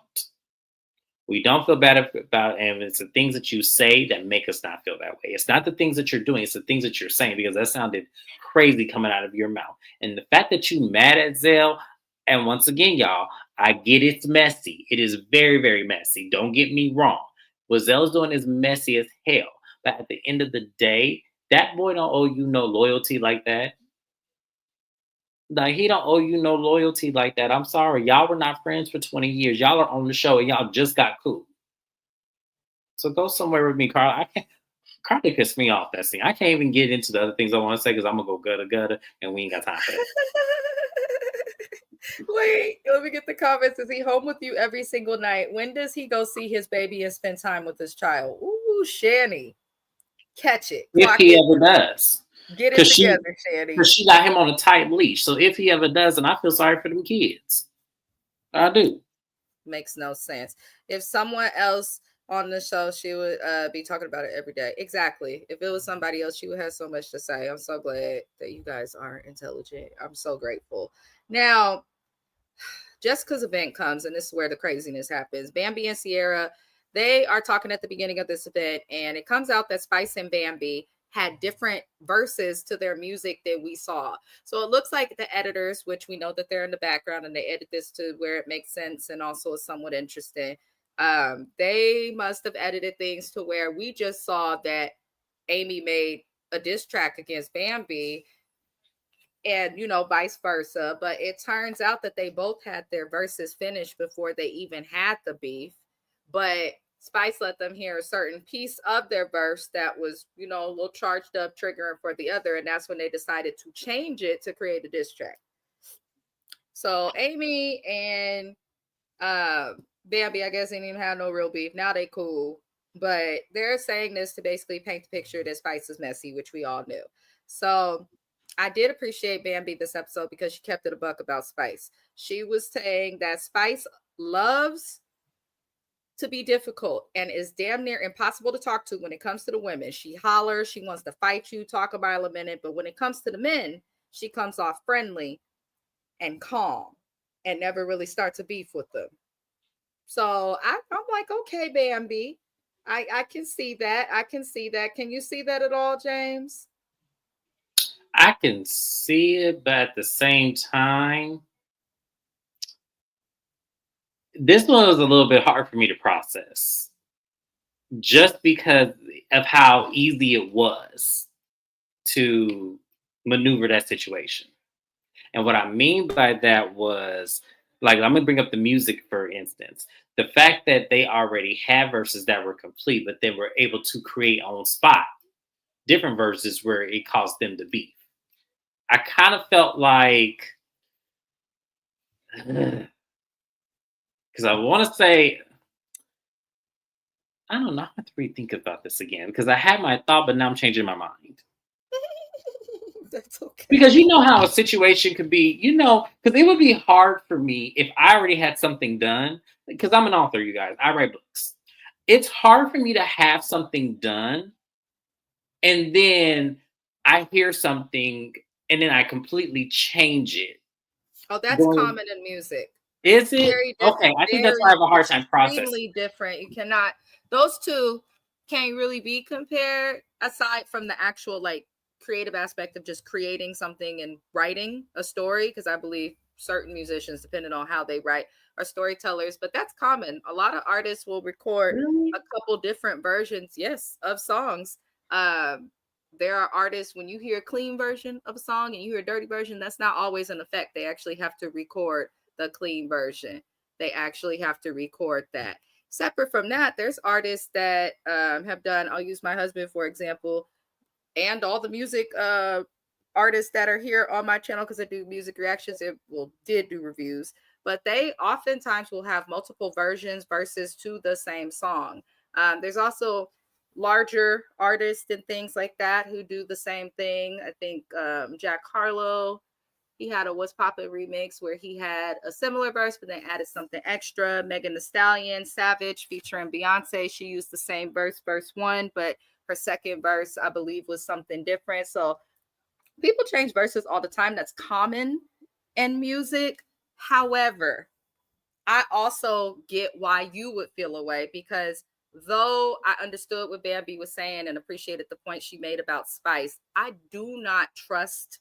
We don't feel bad about, and it's the things that you say that make us not feel that way. It's not the things that you're doing; it's the things that you're saying because that sounded crazy coming out of your mouth. And the fact that you mad at Zell, and once again, y'all, I get it's messy. It is very, very messy. Don't get me wrong. What Zell's doing is messy as hell. But at the end of the day, that boy don't owe you no loyalty like that. Like he don't owe you no loyalty like that. I'm sorry. Y'all were not friends for 20 years. Y'all are on the show and y'all just got cool. So go somewhere with me, Carl. I can't Carly pissed me off that scene. I can't even get into the other things I want to say because I'm gonna go gutter and we ain't got time for that. Wait, let me get the comments. Is he home with you every single night? When does he go see his baby and spend time with his child? Ooh, Shanny. Catch it. If Clock he it. ever does. Get it together, Shanny. Because she got him on a tight leash. So if he ever does, then I feel sorry for them kids. I do. Makes no sense. If someone else on the show, she would be talking about it every day. Exactly. If it was somebody else, she would have so much to say. I'm so glad that you guys are intelligent. I'm so grateful. Now, Jessica's event comes, and this is where the craziness happens. Bambi and Sierra, they are talking at the beginning of this event, and it comes out that Spice and Bambi had different verses to their music than we saw. So it looks like the editors, which we know that they're in the background and they edit this to where it makes sense and also is somewhat interesting. They must have edited things to where we just saw that Amy made a diss track against Bambi and vice versa, but it turns out that they both had their verses finished before they even had the beef. But Spice let them hear a certain piece of their verse that was a little charged up, triggering for the other, and that's when they decided to change it to create a diss track. So Amy and Bambi, I guess, didn't even have no real beef. Now they cool, but they're saying this to basically paint the picture that Spice is messy, which we all knew. So I did appreciate Bambi this episode because she kept it a buck about Spice. She was saying that Spice loves to be difficult and is damn near impossible to talk to when it comes to the women. She hollers, she wants to fight you, talk about a minute, but when it comes to the men, she comes off friendly and calm and never really starts a beef with them. So I'm like, okay, Bambi, I can see that. I can see that. Can you see that at all, James? I can see it, but at the same time, this one was a little bit hard for me to process just because of how easy it was to maneuver that situation. And what I mean by that was, like, I'm going to bring up the music, for instance. The fact that they already had verses that were complete, but they were able to create on spot different verses where it caused them to beef. I kind of felt like, because I want to say, I don't know. I have to rethink about this again because I had my thought, but now I'm changing my mind. That's okay. Because you know how a situation could be, because it would be hard for me if I already had something done. Because I'm an author, you guys. I write books. It's hard for me to have something done and then I hear something and then I completely change it. Oh, that's common in music. Is it? Very different. Okay, I think that's why I have a hard time processing. Extremely different. You cannot, those two can't really be compared aside from the actual creative aspect of just creating something and writing a story, because I believe certain musicians, depending on how they write, are storytellers, but that's common. A lot of artists will record a couple different versions, yes, of songs. There are artists, when you hear a clean version of a song and you hear a dirty version, that's not always an effect. They actually have to record the clean version. They actually have to record that. Separate from that, there's artists that have done, I'll use my husband, for example, and all the music artists that are here on my channel, because I do music reactions, did do reviews, but they oftentimes will have multiple verses to the same song. There's also larger artists and things like that who do the same thing. I think Jack Harlow, he had a What's Poppin' remix where he had a similar verse, but then added something extra. Megan Thee Stallion, Savage, featuring Beyonce, she used the same verse one, but her second verse, I believe, was something different. So people change verses all the time. That's common in music. However, I also get why you would feel away, because though I understood what Bambi was saying and appreciated the point she made about Spice, I do not trust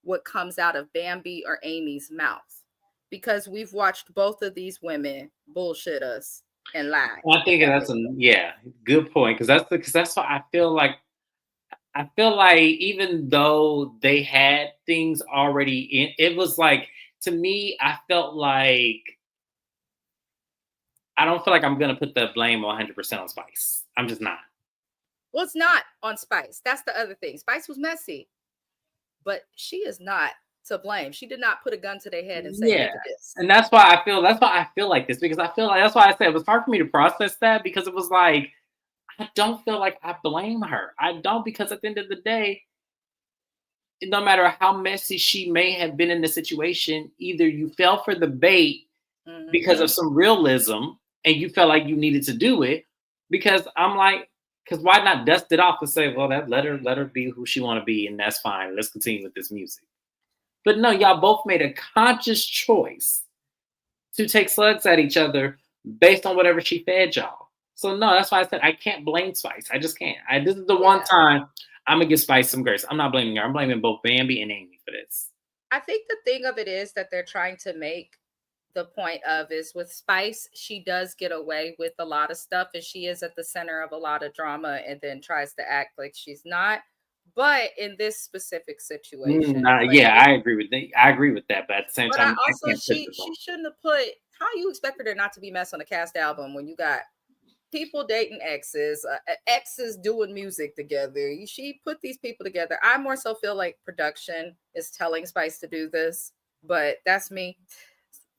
what comes out of Bambi or Amy's mouth, because we've watched both of these women bullshit us and lie. I think that's good point, because that's why I feel like even though they had things already in, it was like, to me, I felt like I don't feel like I'm gonna put the blame 100% on Spice. I'm just not. Well, it's not on Spice. That's the other thing. Spice was messy, but she is not to blame. She did not put a gun to their head and say, "Look at this." And that's why I feel like this, because I feel like, that's why I said it was hard for me to process that, because it was like, I don't feel like I blame her. I don't, because at the end of the day, no matter how messy she may have been in the situation, either you fell for the bait because of some realism and you felt like you needed to do it, because why not dust it off and say, well, let her be who she want to be, and that's fine. Let's continue with this music. But no, y'all both made a conscious choice to take slugs at each other based on whatever she fed y'all. So no, that's why I said I can't blame Spice. I just can't. This is the one time I'm gonna give Spice some grace. I'm not blaming her. I'm blaming both Bambi and Amy for this. I think the thing of it is that they're trying to make the point of is with Spice, she does get away with a lot of stuff and she is at the center of a lot of drama and then tries to act like she's not. But in this specific situation, like Yeah, I agree with that. I agree with that, but at the same but I time, I also can't put she this on. she shouldn't have put how you expect her not to be messed on a cast album when you got people dating exes, exes doing music together. She put these people together. I more so feel like production is telling Spice to do this, but that's me.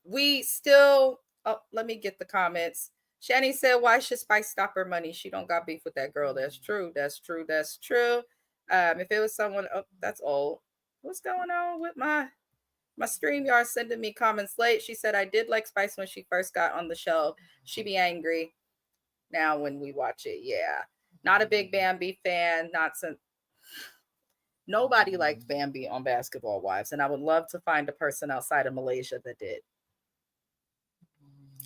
We still, oh, let me get the comments. Shani said, why should Spice stop her money? She don't got beef with that girl. That's true. That's true. That's true. If it was someone, oh, that's old. What's going on with my StreamYard sending me comments late? She said, I did like Spice when she first got on the show. She be angry now when we watch it. Yeah. Not a big Bambi fan. Not some. Nobody liked Bambi on Basketball Wives, and I would love to find a person outside of Malaysia that did.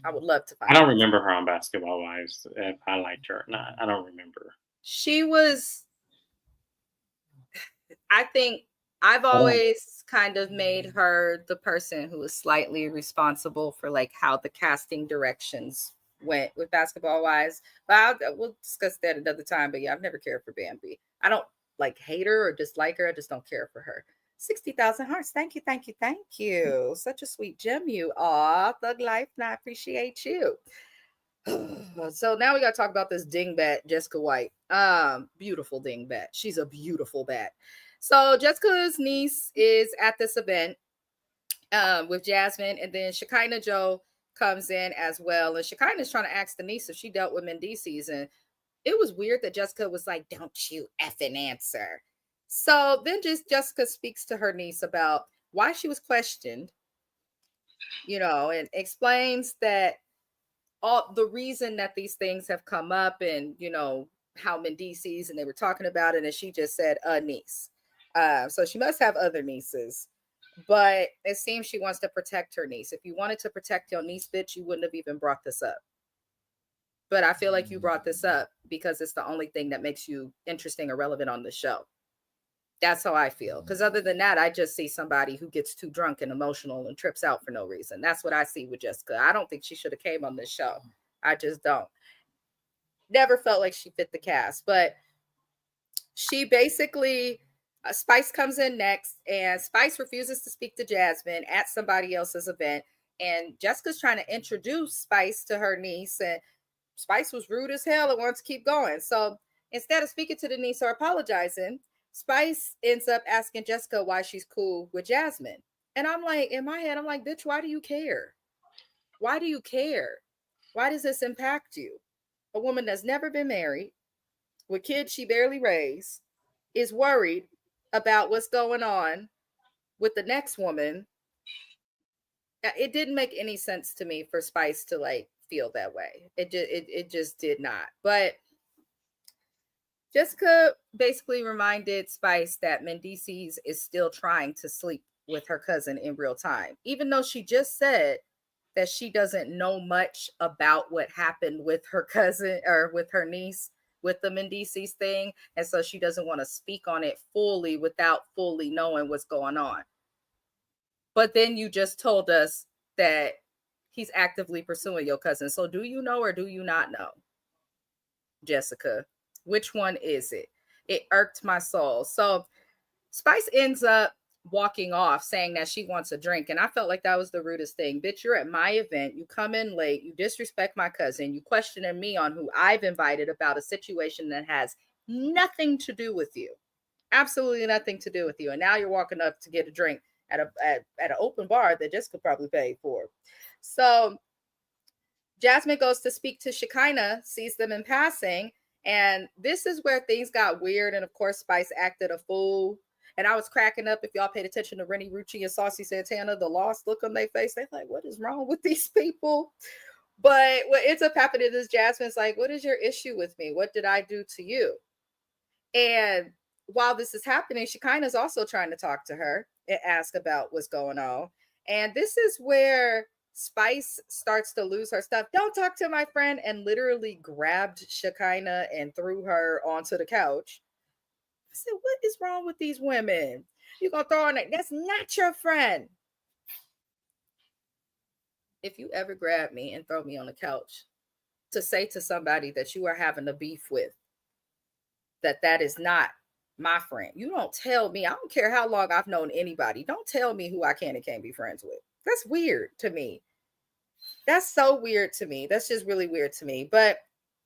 I would love to find. I don't remember her on Basketball Wives. If I liked her or not, I don't remember. She was. I think I've always kind of made her the person who was slightly responsible for like how the casting directions went with Basketball Wives. But we'll discuss that another time. But yeah, I've never cared for Bambi. I don't like hate her or dislike her. I just don't care for her. 60,000 hearts. Thank you, thank you, thank you. Such a sweet gem you are. Thug Life, and I appreciate you. So now we got to talk about this dingbat, Jessica White. Beautiful dingbat. She's a beautiful bat. So Jessica's niece is at this event with Jasmine, and then Shekinah Joe comes in as well. And Shekinah's trying to ask the niece if she dealt with Mendices. And it was weird that Jessica was like, don't you effing answer. So then just Jessica speaks to her niece about why she was questioned, and explains that all the reason that these things have come up and, how Mendices and they were talking about it. And she just said a niece. So she must have other nieces. But it seems she wants to protect her niece. If you wanted to protect your niece, bitch, you wouldn't have even brought this up. But I feel like you brought this up because it's the only thing that makes you interesting or relevant on the show. That's how I feel. Because other than that, I just see somebody who gets too drunk and emotional and trips out for no reason. That's what I see with Jessica. I don't think she should have came on this show. I just don't. Never felt like she fit the cast. But she basically, Spice comes in next, and Spice refuses to speak to Jasmine at somebody else's event. And Jessica's trying to introduce Spice to her niece, and Spice was rude as hell and wants to keep going. So instead of speaking to the niece or apologizing, Spice ends up asking Jessica why she's cool with Jasmine. And I'm like, in my head, I'm like, bitch, why do you care? Why do you care? Why does this impact you? A woman that's never been married, with kids she barely raised, is worried about what's going on with the next woman. It didn't make any sense to me for Spice to like feel that way. It just did not. But Jessica basically reminded Spice that Mendices is still trying to sleep with her cousin in real time, even though she just said that she doesn't know much about what happened with her cousin or with her niece with the Mendices thing. And so she doesn't want to speak on it fully without fully knowing what's going on. But then you just told us that he's actively pursuing your cousin. So do you know or do you not know, Jessica? Which one is it? It irked my soul. So Spice ends up walking off saying that she wants a drink. And I felt like that was the rudest thing. Bitch, you're at my event. You come in late. You disrespect my cousin. You questioning me on who I've invited about a situation that has nothing to do with you. Absolutely nothing to do with you. And now you're walking up to get a drink at an open bar that Jessica probably paid for. So Jasmine goes to speak to Shekinah, sees them in passing. And this is where things got weird. And of course, Spice acted a fool. And I was cracking up. If y'all paid attention to Rennie Rucci and Saucy Santana, the lost look on their face, they're like, what is wrong with these people? But what ends up happening is Jasmine's like, what is your issue with me? What did I do to you? And while this is happening, Shekinah is also trying to talk to her and ask about what's going on. And this is where Spice starts to lose her stuff. Don't talk to my friend, and literally grabbed Shekinah and threw her onto the couch. I said, what is wrong with these women? You're going to throw on it. That's not your friend. If you ever grab me and throw me on the couch to say to somebody that you are having a beef with, that is not my friend. You don't tell me. I don't care how long I've known anybody. Don't tell me who I can and can't be friends with. That's weird to me. That's so weird to me. That's just really weird to me. But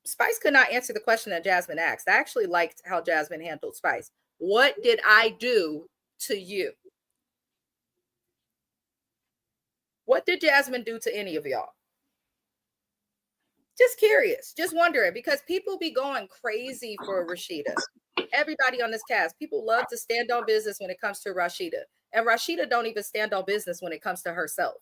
Spice could not answer the question that Jasmine asked. I actually liked how Jasmine handled Spice. What did I do to you? What did Jasmine do to any of y'all? Just curious, just wondering, because people be going crazy for Rashida. Everybody on this cast, people love to stand on business when it comes to Rashida. And Rashida don't even stand on business when it comes to herself.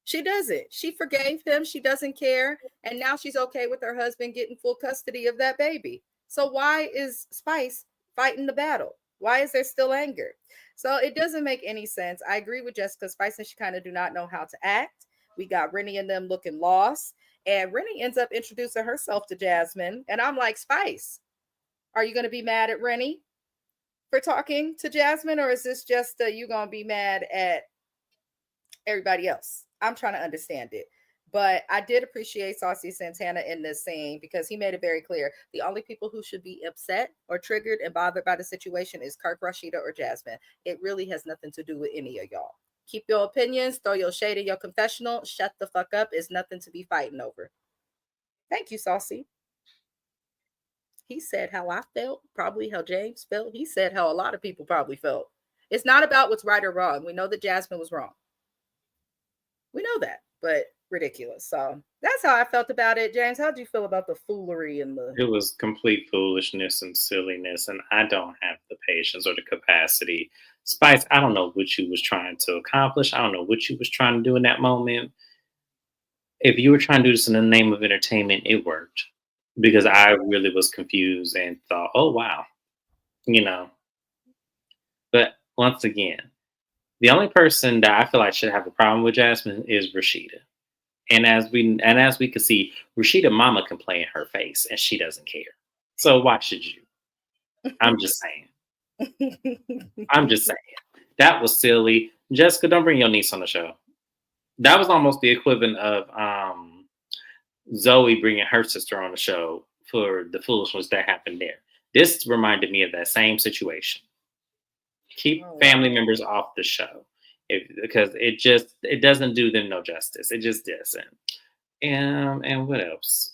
She doesn't. She forgave him. She doesn't care. And now she's okay with her husband getting full custody of that baby. So why is Spice fighting the battle? Why is there still anger? So it doesn't make any sense. I agree with Jessica. Spice and she kind of do not know how to act. We got Rennie and them looking lost. And Rennie ends up introducing herself to Jasmine. And I'm like, Spice, are you going to be mad at Rennie for talking to Jasmine? Or is this just you going to be mad at everybody else? I'm trying to understand it. But I did appreciate Saucy Santana in this scene because he made it very clear. The only people who should be upset or triggered and bothered by the situation is Kirk, Rashida, or Jasmine. It really has nothing to do with any of y'all. Keep your opinions, throw your shade in your confessional, shut the fuck up. It's nothing to be fighting over. Thank you, Saucy. He said how I felt, probably how James felt. He said how a lot of people probably felt. It's not about what's right or wrong. We know that Jasmine was wrong. We know that, but ridiculous. So that's how I felt about it. James, how did you feel about the foolery and the... It was complete foolishness and silliness, and I don't have the patience or the capacity. Spice, I don't know what you was trying to accomplish. I don't know what you was trying to do in that moment. If you were trying to do this in the name of entertainment, it worked. Because I really was confused and thought, oh, wow. You know. But once again, the only person that I feel like should have a problem with Jasmine is Rashida. And as we could see, Rashida mama can play in her face and she doesn't care. So why should you? I'm just saying. I'm just saying. That was silly. Jessica, don't bring your niece on the show. That was almost the equivalent of Zoe bringing her sister on the show for the foolishness that happened there. This reminded me of that same situation. Keep family members off the show. Because it doesn't do them no justice. It just doesn't. And what else?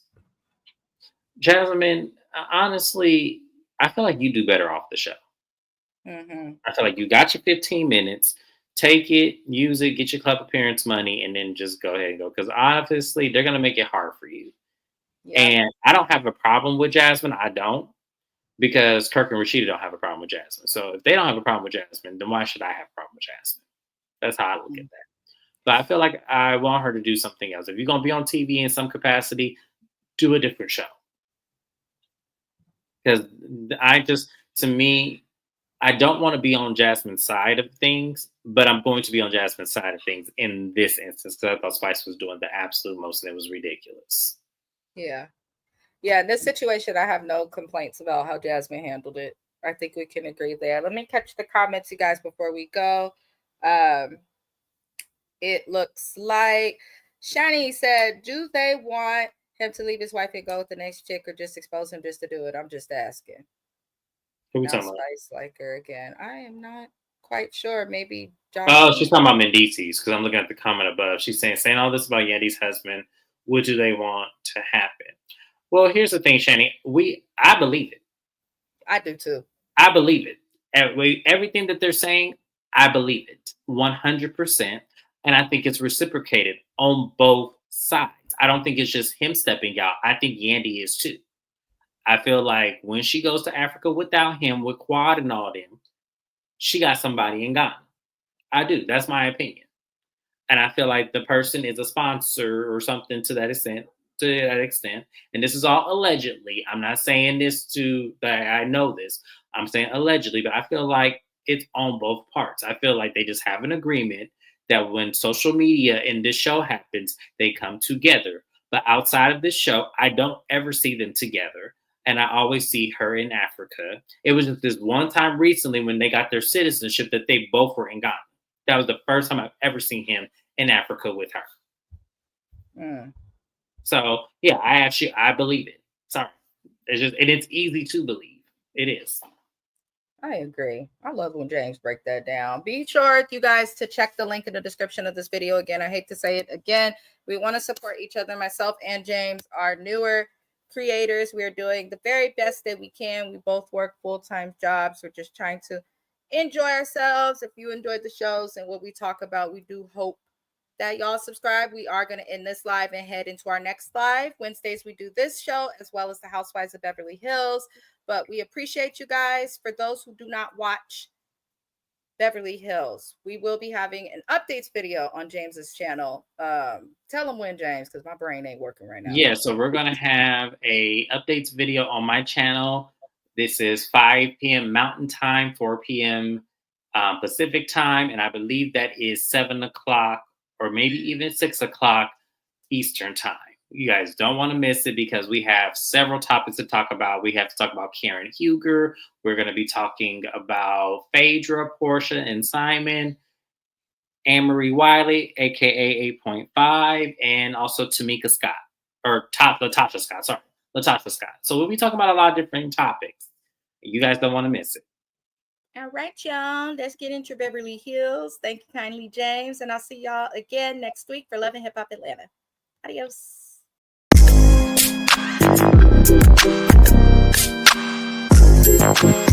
Jasmine, honestly, I feel like you do better off the show. Mm-hmm. I feel like you got your 15 minutes. Take it, use it, get your club appearance money, and then just go ahead and go. Because obviously, they're going to make it hard for you. Yeah. And I don't have a problem with Jasmine. I don't. Because Kirk and Rashida don't have a problem with Jasmine. So if they don't have a problem with Jasmine, then why should I have a problem with Jasmine? That's how I look at that. But I feel like I want her to do something else. If you're going to be on TV in some capacity, do a different show. Because to me, I don't want to be on Jasmine's side of things, but I'm going to be on Jasmine's side of things in this instance because I thought Spice was doing the absolute most and it was ridiculous. Yeah. Yeah, in this situation, I have no complaints about how Jasmine handled it. I think we can agree there. Let me catch the comments, you guys, before we go. It looks like Shani said, do they want him to leave his wife and go with the next chick or just expose him just to do it? I'm just asking. Who we talking about? Spice like her again. I am not quite sure. Maybe Josh. Oh, she's talking about Mendices because I'm looking at the comment above. She's saying all this about Yandy's husband. What do they want to happen? Well, here's the thing, Shani. I believe it. I do too. I believe it. Everything that they're saying, I believe it 100%. And I think it's reciprocated on both sides. I don't think it's just him stepping out. I think Yandy is too. I feel like when she goes to Africa without him, with Quad and all them, she got somebody in Ghana. I do. That's my opinion. And I feel like the person is a sponsor or something to that extent. And this is all allegedly. I'm not saying this that I know this. I'm saying allegedly, but I feel like it's on both parts. I feel like they just have an agreement. that when social media and this show happens, they come together. But outside of this show, I don't ever see them together. And I always see her in Africa. It was just this one time recently when they got their citizenship that they both were in Ghana. That was the first time I've ever seen him in Africa with her. Mm. So yeah, I believe it. Sorry. It's easy to believe. It is. I agree. I love when James break that down. Be sure, you guys, to check the link in the description of this video. Again, I hate to say it again. We want to support each other. Myself and James are newer creators. We are doing the very best that we can. We both work full-time jobs. We're just trying to enjoy ourselves. If you enjoyed the shows and what we talk about, we do hope that y'all subscribe. We are going to end this live and head into our next live. Wednesdays, we do this show as well as the Housewives of Beverly Hills. But we appreciate you guys. For those who do not watch Beverly Hills, we will be having an updates video on James's channel. Tell them when, James, because my brain ain't working right now. Yeah, so we're going to have a updates video on my channel. This is 5 p.m. Mountain Time, 4 p.m. Pacific Time, and I believe that is 7 o'clock or maybe even 6 o'clock Eastern Time. You guys don't want to miss it because we have several topics to talk about. We have to talk about Karen Huger. We're going to be talking about Phaedra, Portia, and Simon, Anne-Marie Wiley, aka 8.5, and also Tamika Scott, or Latasha Scott. Sorry, Latasha Scott. So we'll be talking about a lot of different topics. You guys don't want to miss it. All right, y'all. Let's get into Beverly Hills. Thank you kindly, James. And I'll see y'all again next week for Love and Hip Hop Atlanta. Adios. Thank you.